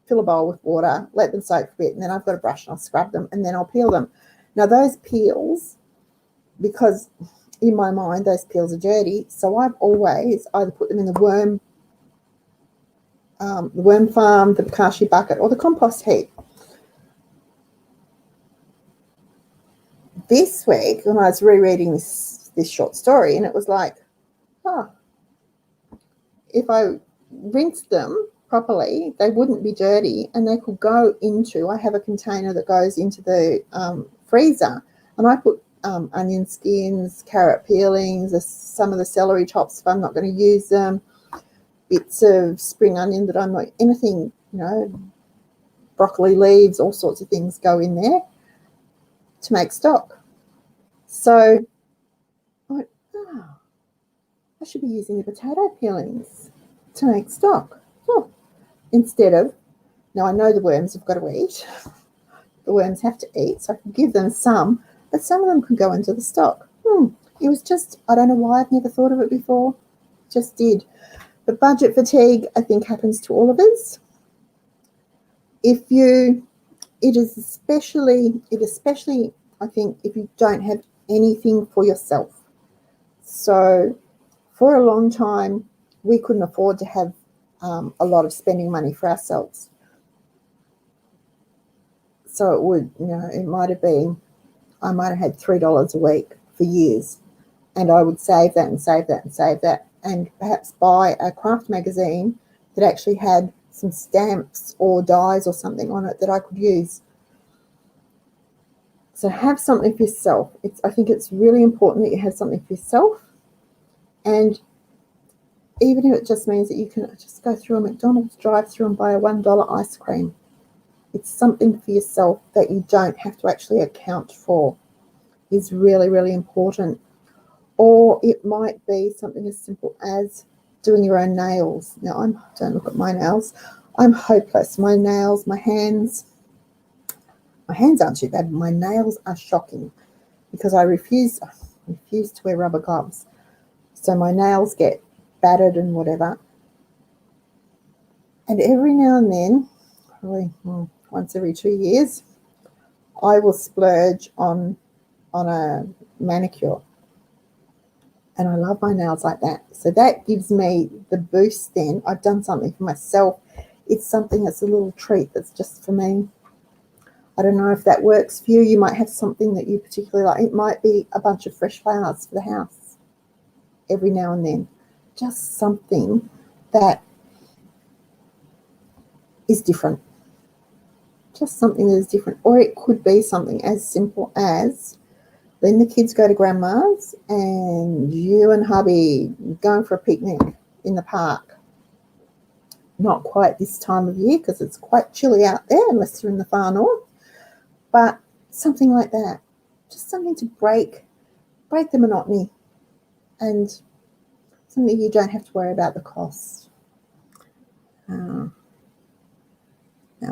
fill a bowl with water, let them soak for a bit, and then I've got a brush and I'll scrub them, and then I'll peel them. Now, those peels, because in my mind those peels are dirty, so I've always either put them in the worm farm, the bokashi bucket, or the compost heap. This week, when I was rereading this short story, and it was like, if I rinsed them properly, they wouldn't be dirty, and they could go into, I have a container that goes into the freezer, and I put onion skins, carrot peelings, some of the celery tops if I'm not going to use them, bits of spring onion that I'm not, anything, broccoli leaves, all sorts of things go in there to make stock. So I went, I should be using the potato peelings to make stock. Instead of, now I know the worms have got to eat. The worms have to eat, so I can give them some, but some of them can go into the stock. It was just, I don't know why I've never thought of it before. Just did. But budget fatigue, I think, happens to all of us. It especially, I think, if you don't have anything for yourself. So for a long time, we couldn't afford to have a lot of spending money for ourselves. So it would, it might have been, I might have had $3 a week for years, and I would save that and save that and save that, and perhaps buy a craft magazine that actually had some stamps or dies or something on it that I could use. So have something for yourself. I think it's really important that you have something for yourself. And even if it just means that you can just go through a McDonald's drive-through and buy a $1 ice cream. It's something for yourself that you don't have to actually account for is really, really important. Or it might be something as simple as doing your own nails. Now, don't look at my nails. I'm hopeless. My nails, my hands aren't too bad. My nails are shocking because I refuse to wear rubber gloves. So my nails get battered and whatever. And every now and then, probably once every 2 years, I will splurge on a manicure. And I love my nails like that. So that gives me the boost then. I've done something for myself. It's something that's a little treat that's just for me. I don't know if that works for you. You might have something that you particularly like. It might be a bunch of fresh flowers for the house every now and then. Just something that is different. Just something that is different. Or it could be something as simple as then the kids go to grandma's and you and hubby going for a picnic in the park. Not quite this time of year because it's quite chilly out there unless you're in the far north. But something like that. Just something to break the monotony and something you don't have to worry about the cost. Now,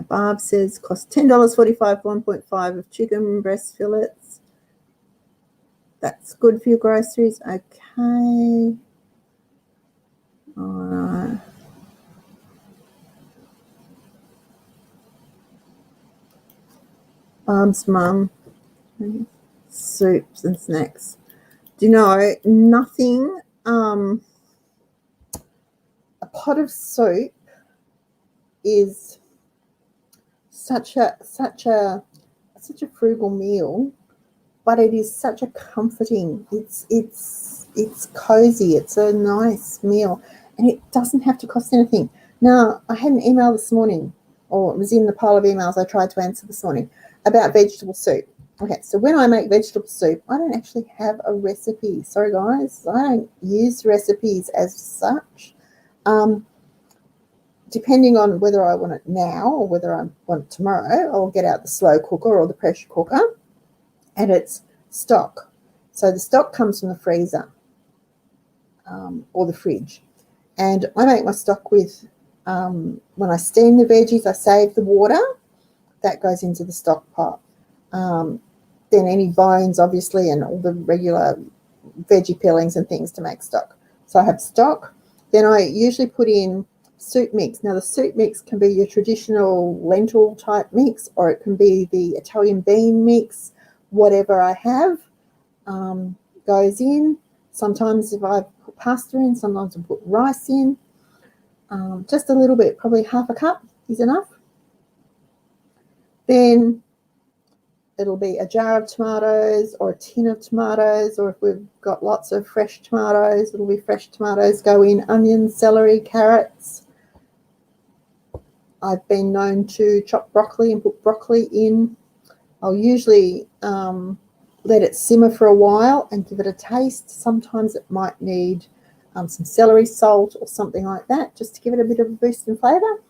Barb says cost $10.45 for 1.5 of chicken breast fillets. That's good for your groceries. Okay. All right. Barb's mum. Soups and snacks. Do you know, nothing, a pot of soup is such a frugal meal, but it is such a comforting. It's cozy. It's a nice meal, and it doesn't have to cost anything. Now, I had an email this morning, or it was in the pile of emails I tried to answer this morning about vegetable soup. Okay, so when I make vegetable soup, I don't actually have a recipe. Sorry, guys, I don't use recipes as such. Depending on whether I want it now or whether I want it tomorrow, I'll get out the slow cooker or the pressure cooker, and it's stock. So the stock comes from the freezer or the fridge. And I make my stock with, when I steam the veggies, I save the water. That goes into the stock pot. Then any bones, obviously, and all the regular veggie peelings and things to make stock. So I have stock. Then I usually put in soup mix. Now, the soup mix can be your traditional lentil type mix, or it can be the Italian bean mix. Whatever I have goes in. Sometimes if I put pasta in, sometimes I put rice in. Just a little bit, probably half a cup is enough. Then it'll be a jar of tomatoes or a tin of tomatoes, or if we've got lots of fresh tomatoes, it'll be fresh tomatoes go in, onions, celery, carrots. I've been known to chop broccoli and put broccoli in. I'll usually let it simmer for a while and give it a taste. Sometimes it might need some celery salt or something like that, just to give it a bit of a boost in flavour.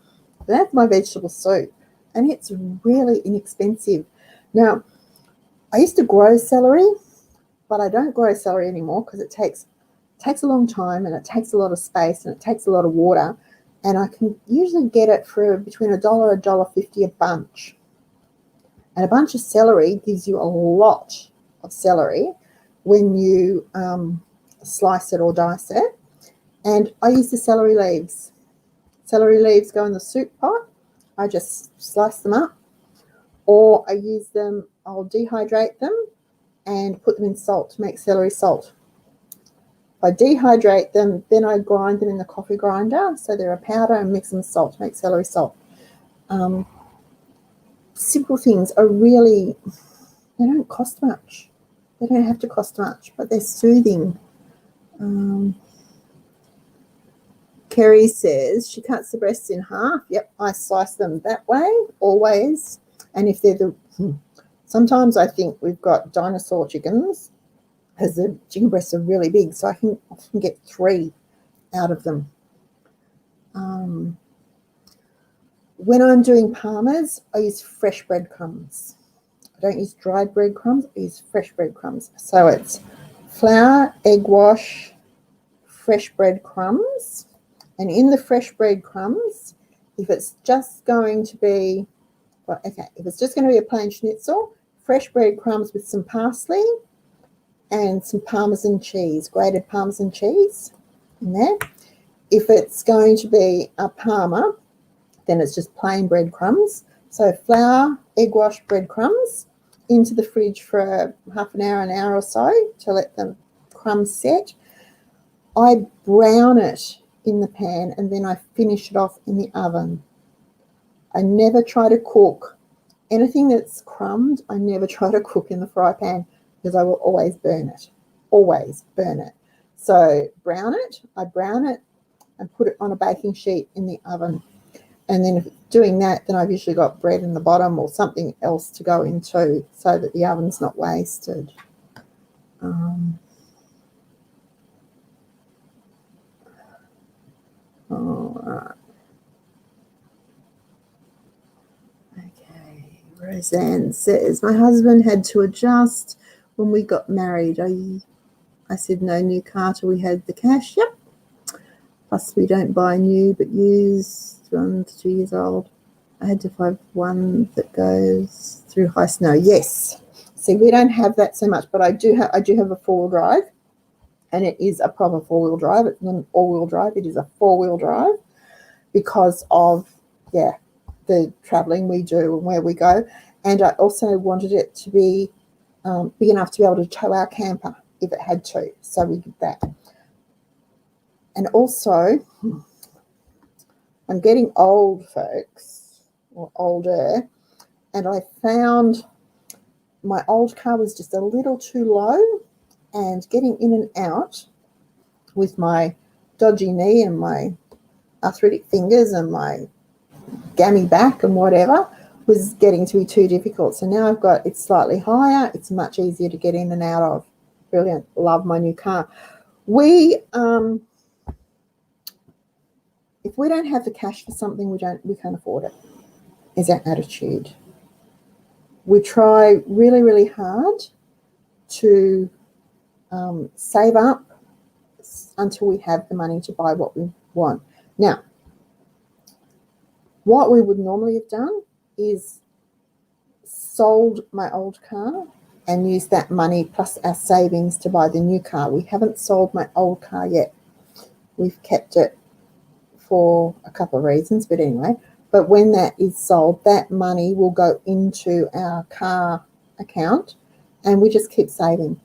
That's my vegetable soup, and it's really inexpensive. Now, I used to grow celery, but I don't grow celery anymore because it takes a long time, and it takes a lot of space, and it takes a lot of water. And I can usually get it for between $1 and $1.50 a bunch. And a bunch of celery gives you a lot of celery when you slice it or dice it. And I use the celery leaves. Celery leaves go in the soup pot. I just slice them up. Or I use them, I'll dehydrate them and put them in salt to make celery salt. If I dehydrate them, then I grind them in the coffee grinder so they're a powder, and mix them with salt to make celery salt. Simple things are really, they don't cost much. They don't have to cost much, but they're soothing. Kerry says she cuts the breasts in half. Yep, I slice them that way, always. And if they're sometimes I think we've got dinosaur chickens, because the chicken breasts are really big, so I can often get 3 out of them. When I'm doing parmas, I use fresh breadcrumbs. I don't use dried breadcrumbs, I use fresh breadcrumbs. So it's flour, egg wash, fresh breadcrumbs. And in the fresh breadcrumbs, if it's just going to be, well, okay, if it's just going to be a plain schnitzel, fresh breadcrumbs with some parsley and some Parmesan cheese, grated Parmesan cheese in there. If it's going to be a parma, then it's just plain breadcrumbs. So flour, egg wash, breadcrumbs into the fridge for half an hour or so to let the crumbs set. I brown it in the pan and then I finish it off in the oven. I never try to cook anything that's crumbed. I never try to cook in the fry pan because I will always burn it. Always burn it. So I brown it and put it on a baking sheet in the oven. And then if doing that, then I've usually got bread in the bottom or something else to go into so that the oven's not wasted. All right. Okay. Roseanne says, my husband had to adjust when we got married. I said, no new car till we had the cash. Yep. Plus we don't buy new but used, 1 to 2 years old. I had to find one that goes through high snow. Yes. See, we don't have that so much, but I do have a 4-wheel drive, and it is a proper 4-wheel drive. It's not an all-wheel drive. It is a 4-wheel drive because of, the travelling we do and where we go. And I also wanted it to be big enough to be able to tow our camper if it had to. So we did that. And also, I'm getting old, folks, or older, and I found my old car was just a little too low, and getting in and out with my dodgy knee and my arthritic fingers and my gammy back and whatever was getting to be too difficult. So now I've got it slightly higher. It's much easier to get in and out of. Brilliant. Love my new car. If we don't have the cash for something, we can't afford it, is our attitude. We try really, really hard to save up until we have the money to buy what we want. Now, what we would normally have done is sold my old car and used that money plus our savings to buy the new car. We haven't sold my old car yet. We've kept it for a couple of reasons, but anyway. But when that is sold, that money will go into our car account, and we just keep saving.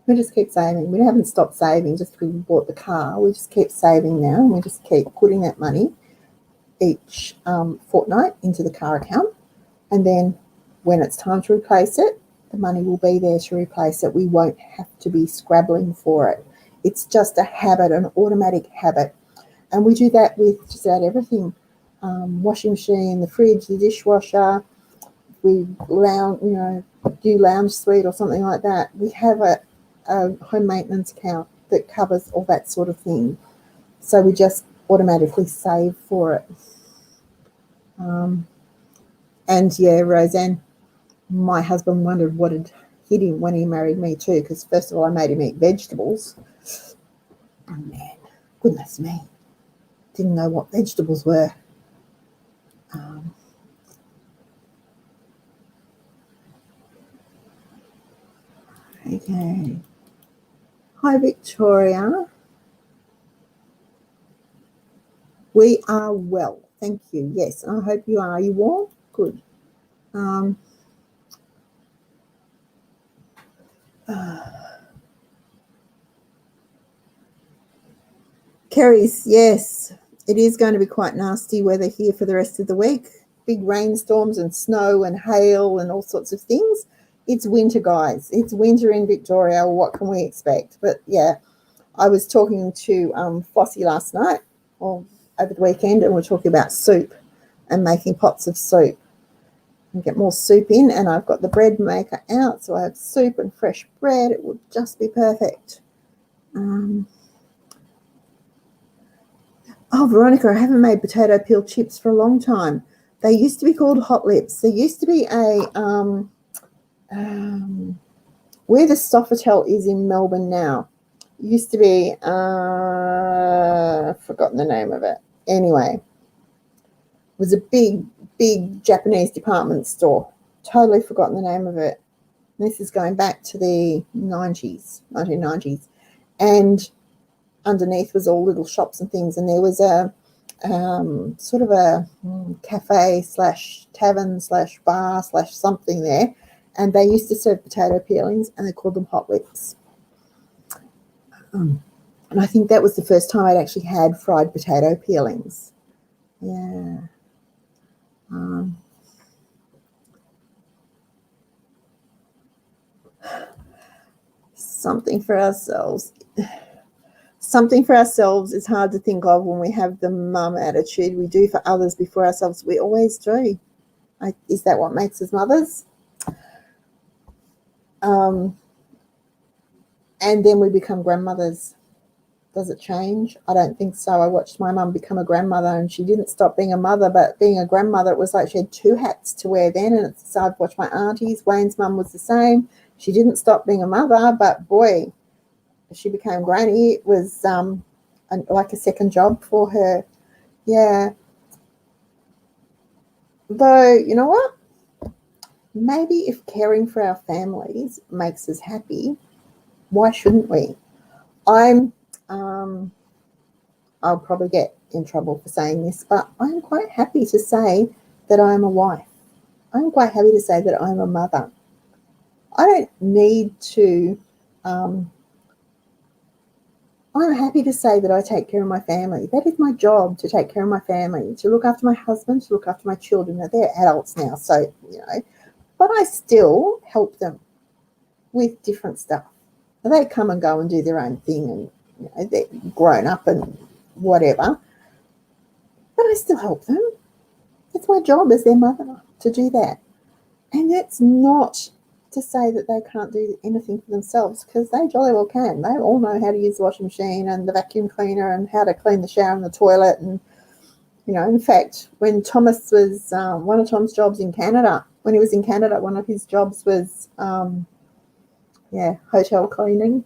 We just keep saving. We haven't stopped saving just because we bought the car. We just keep saving now, and we just keep putting that money each fortnight into the car account. And then when it's time to replace it, the money will be there to replace it. We won't have to be scrabbling for it. It's just a habit, an automatic habit. And we do that with just about everything. Washing machine, the fridge, the dishwasher. We do lounge suite or something like that. We have a home maintenance account that covers all that sort of thing. So we just automatically save for it. And yeah, Roseanne, my husband wondered what had hit him when he married me too, because first of all, I made him eat vegetables. Oh man, goodness me. Didn't know what vegetables were. Okay. Hi, Victoria. We are well, thank you. Yes, I hope you are. Are you warm? Good. Kerry's, yes, it is going to be quite nasty weather here for the rest of the week. Big rainstorms and snow and hail and all sorts of things. It's winter, guys. It's winter in Victoria. What can we expect? But yeah, I was talking to Flossie last night or over the weekend, and we're talking about soup and making pots of soup. And get more soup in, and I've got the bread maker out, so I have soup and fresh bread. It would just be perfect. Oh, Veronica, I haven't made potato peel chips for a long time. They used to be called Hot Lips. There used to be where the Sofitel is in Melbourne now. Used to be, forgotten the name of it. Anyway, it was a big, big Japanese department store. Totally forgotten the name of it. This is going back to the 1990s. And underneath was all little shops and things. And there was a sort of a cafe slash tavern slash bar slash something there. And they used to serve potato peelings and they called them Hot Lips. And I think that was the first time I'd actually had fried potato peelings. Yeah. Something for ourselves. Something for ourselves is hard to think of when we have the mum attitude. We do for others before ourselves. We always do. Is that what makes us mothers? And then we become grandmothers. Does it change? I don't think so. I watched my mum become a grandmother and she didn't stop being a mother, but being a grandmother, it was like she had two hats to wear then. And so I've watched my aunties. Wayne's mum was the same. She didn't stop being a mother, but boy, she became granny. It was like a second job for her. Yeah. Though, you know what? Maybe if caring for our families makes us happy, why shouldn't we? I'll probably get in trouble for saying this, but I'm quite happy to say that I'm a wife. I'm quite happy to say that I'm a mother. I don't need to, I'm happy to say that I take care of my family. That is my job, to take care of my family, to look after my husband, to look after my children. Now, they're adults now, so, but I still help them with different stuff. They come and go and do their own thing and they're grown up and whatever, but I still help them. It's my job as their mother to do that. And that's not to say that they can't do anything for themselves, because they jolly well can. They all know how to use the washing machine and the vacuum cleaner and how to clean the shower and the toilet. And, in fact, when Thomas was, one of Tom's jobs in Canada, when he was in Canada, one of his jobs was, hotel cleaning.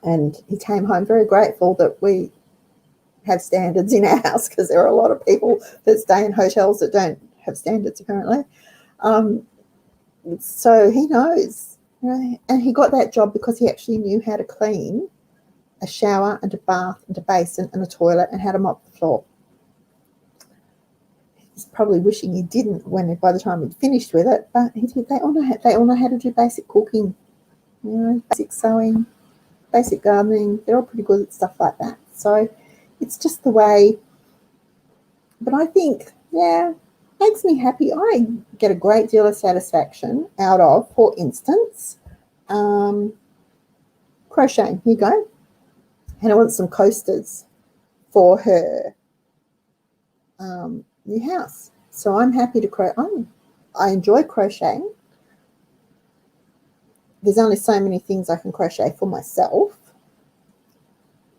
And he came home very grateful that we have standards in our house, because there are a lot of people that stay in hotels that don't have standards, apparently. So he knows, and he got that job because he actually knew how to clean a shower and a bath and a basin and a toilet and how to mop the floor. He's probably wishing he didn't by the time he'd finished with it, but he did. They all know how to do basic cooking, basic sewing, basic gardening. They're all pretty good at stuff like that. So it's just the way. But I think, makes me happy. I get a great deal of satisfaction out of, for instance, crocheting. Here you go. And I want some coasters for her new house. So I'm happy to crochet. I enjoy crocheting. There's only so many things I can crochet for myself.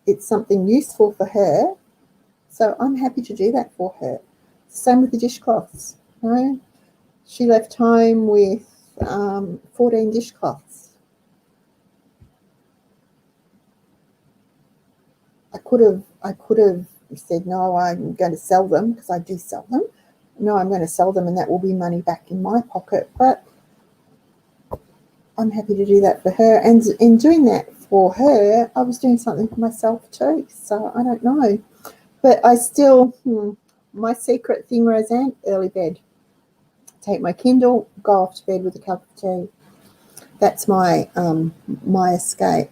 It's something useful for her. So I'm happy to do that for her. Same with the dishcloths. She left home with 14 dishcloths. I could have said, no, I'm going to sell them, because I do sell them. No, I'm going to sell them and that will be money back in my pocket. But I'm happy to do that for her. And in doing that for her, I was doing something for myself too. So I don't know. But I still, my secret thing, Roseanne, early bed. Take my Kindle, go off to bed with a cup of tea. That's my my escape.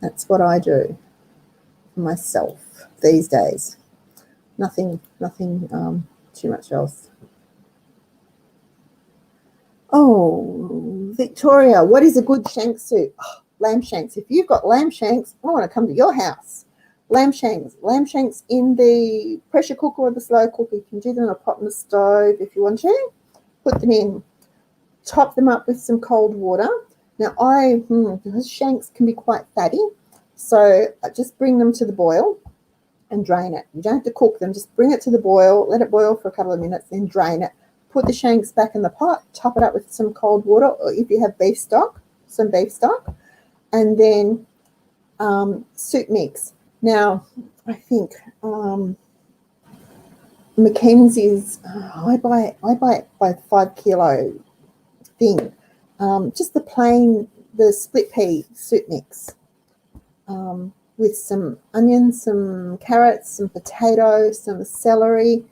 That's what I do for myself these days. Nothing too much else. Oh, Victoria, what is a good shank soup? Oh, lamb shanks. If you've got lamb shanks, I want to come to your house. Lamb shanks in the pressure cooker or the slow cooker. You can do them in a pot on the stove if you want to. Put them in. Top them up with some cold water. Now, because shanks can be quite fatty, so I just bring them to the boil. and drain it. You don't have to cook them. Just bring it to the boil, let it boil for a couple of minutes, then drain it. Put the shanks back in the pot, top it up with some cold water, or if you have beef stock, some beef stock, and then soup mix. Now, I think Mackenzie's, I buy it by 5 kilo thing. Just the split pea soup mix. With some onions, some carrots, some potatoes, some celery,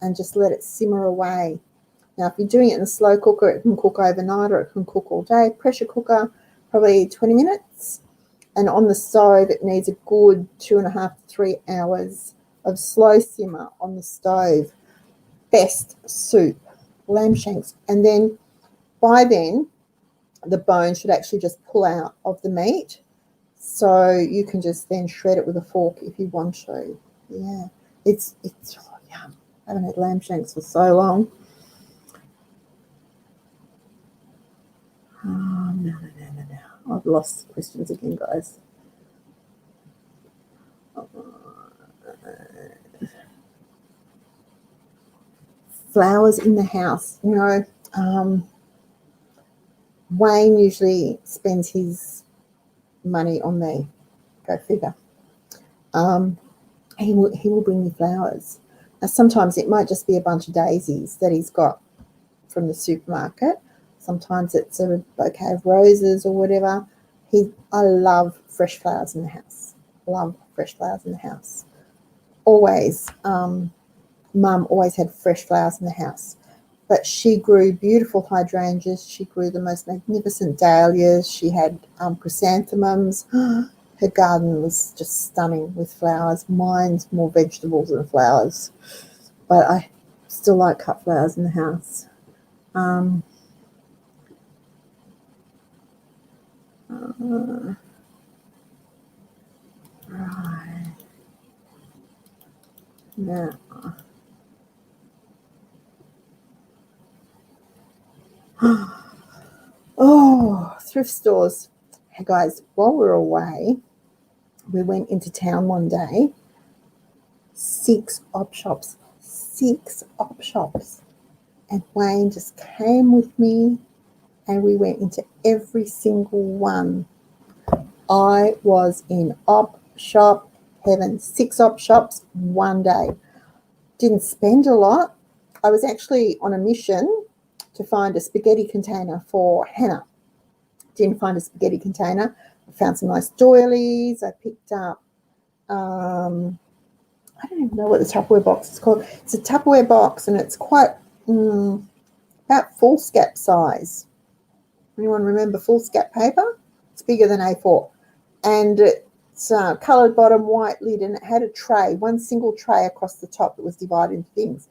and just let it simmer away. Now, if you're doing it in a slow cooker, it can cook overnight or it can cook all day. Pressure cooker, probably 20 minutes. And on the stove, it needs a good 2.5 to 3 hours of slow simmer on the stove. Best soup, lamb shanks. And then by then, the bone should actually just pull out of the meat. So you can just then shred it with a fork if you want to. Yeah, it's yum. I haven't had lamb shanks for so long. Oh, no. I've lost questions again, guys. Flowers in the house. You know, Wayne usually spends his money on me. Go figure. He will bring me flowers. Now, sometimes it might just be a bunch of daisies that he's got from the supermarket. Sometimes it's a bouquet of roses or whatever. I love fresh flowers in the house. Love fresh flowers in the house. Always. Mum always had fresh flowers in the house. But she grew beautiful hydrangeas. She grew the most magnificent dahlias. She had chrysanthemums. Her garden was just stunning with flowers. Mine's more vegetables than flowers. But I still like cut flowers in the house. Right. Now. Oh, thrift stores. Hey guys, while we were away, we went into town one day. 6 op shops. 6 op shops. And Wayne just came with me and we went into every single one. I was in op shop heaven. 6 op shops one day. Didn't spend a lot. I was actually on a mission to find a spaghetti container for Hannah. Didn't find a spaghetti container. I found some nice doilies. I picked up, I don't even know what the Tupperware box is called. It's a Tupperware box and it's quite about foolscap size. Anyone remember foolscap paper? It's bigger than A4. And it's coloured bottom, white lid, and it had a tray, one single tray across the top that was divided into things.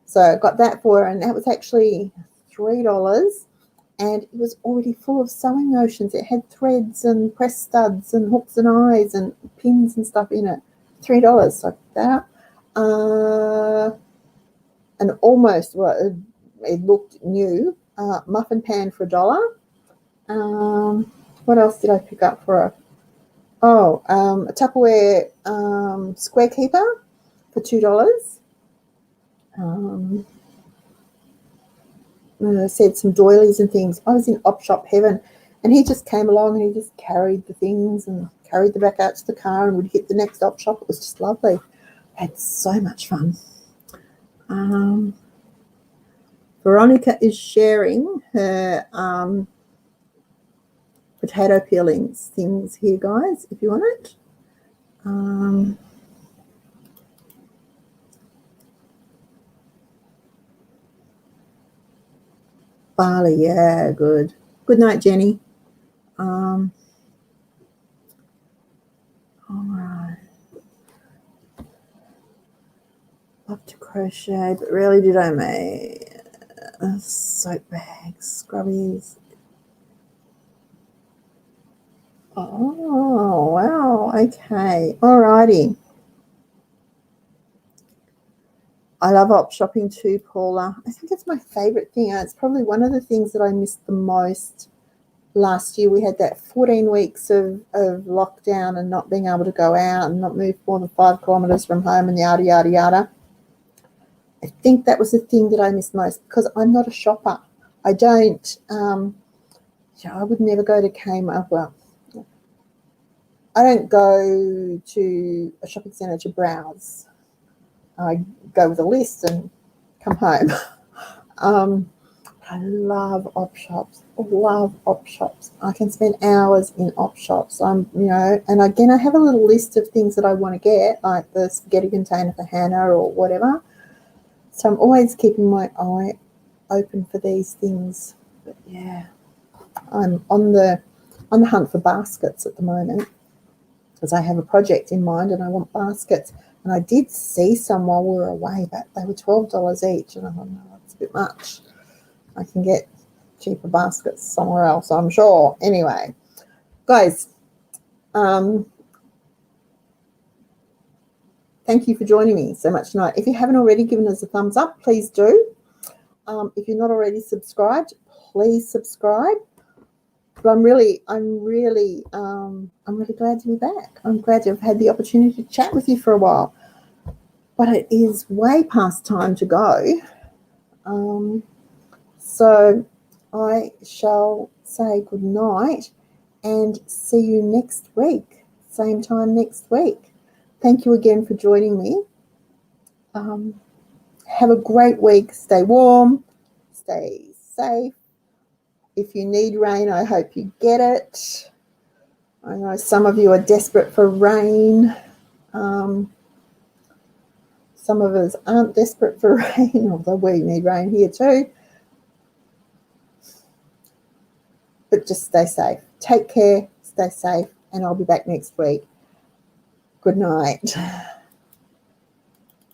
So I got that for her, and that was actually $3. And it was already full of sewing notions. It had threads and press studs and hooks and eyes and pins and stuff in it. $3. So that. And almost, well, it looked new. Muffin pan for $1. What else did I pick up for her? Oh, a Tupperware square keeper for $2. I said some doilies and things. I was in op shop heaven, and he just came along and he just carried the things and carried them back out to the car and would hit the next op shop. It was just lovely. I had so much fun. Veronica is sharing her potato peelings things here, guys, if you want it. Barley, yeah, good. Good night, Jenny. All right. Love to crochet, but rarely did I make soap bags, scrubbies. Oh, wow. Okay. Alrighty. I love op shopping too, Paula. I think it's my favorite thing. It's probably one of the things that I miss the most last year we had that 14 weeks of lockdown and not being able to go out and not move more than 5 kilometres from home and yada, yada, yada. I think that was the thing that I missed most because I'm not a shopper. I don't, I would never go to Kmart. Well, I don't go to a shopping centre to browse. I go with a list and come home. I love op shops. Love op shops. I can spend hours in op shops. And again, I have a little list of things that I want to get, like the spaghetti container for Hannah or whatever. So I'm always keeping my eye open for these things. But yeah, I'm on the hunt for baskets at the moment because I have a project in mind and I want baskets. And I did see some while we were away, but they were $12 each, and I thought, no, that's a bit much. I can get cheaper baskets somewhere else, I'm sure. Anyway, guys, thank you for joining me so much tonight. If you haven't already given us a thumbs up, please do. If you're not already subscribed, please subscribe. But I'm really glad to be back. I'm glad to have had the opportunity to chat with you for a while. But it is way past time to go. So I shall say good night and see you next week, same time next week. Thank you again for joining me. Have a great week. Stay warm. Stay safe. If you need rain, I hope you get it. I know some of you are desperate for rain. Some of us aren't desperate for rain, although we need rain here too. But just stay safe. Take care, stay safe, and I'll be back next week. Good night.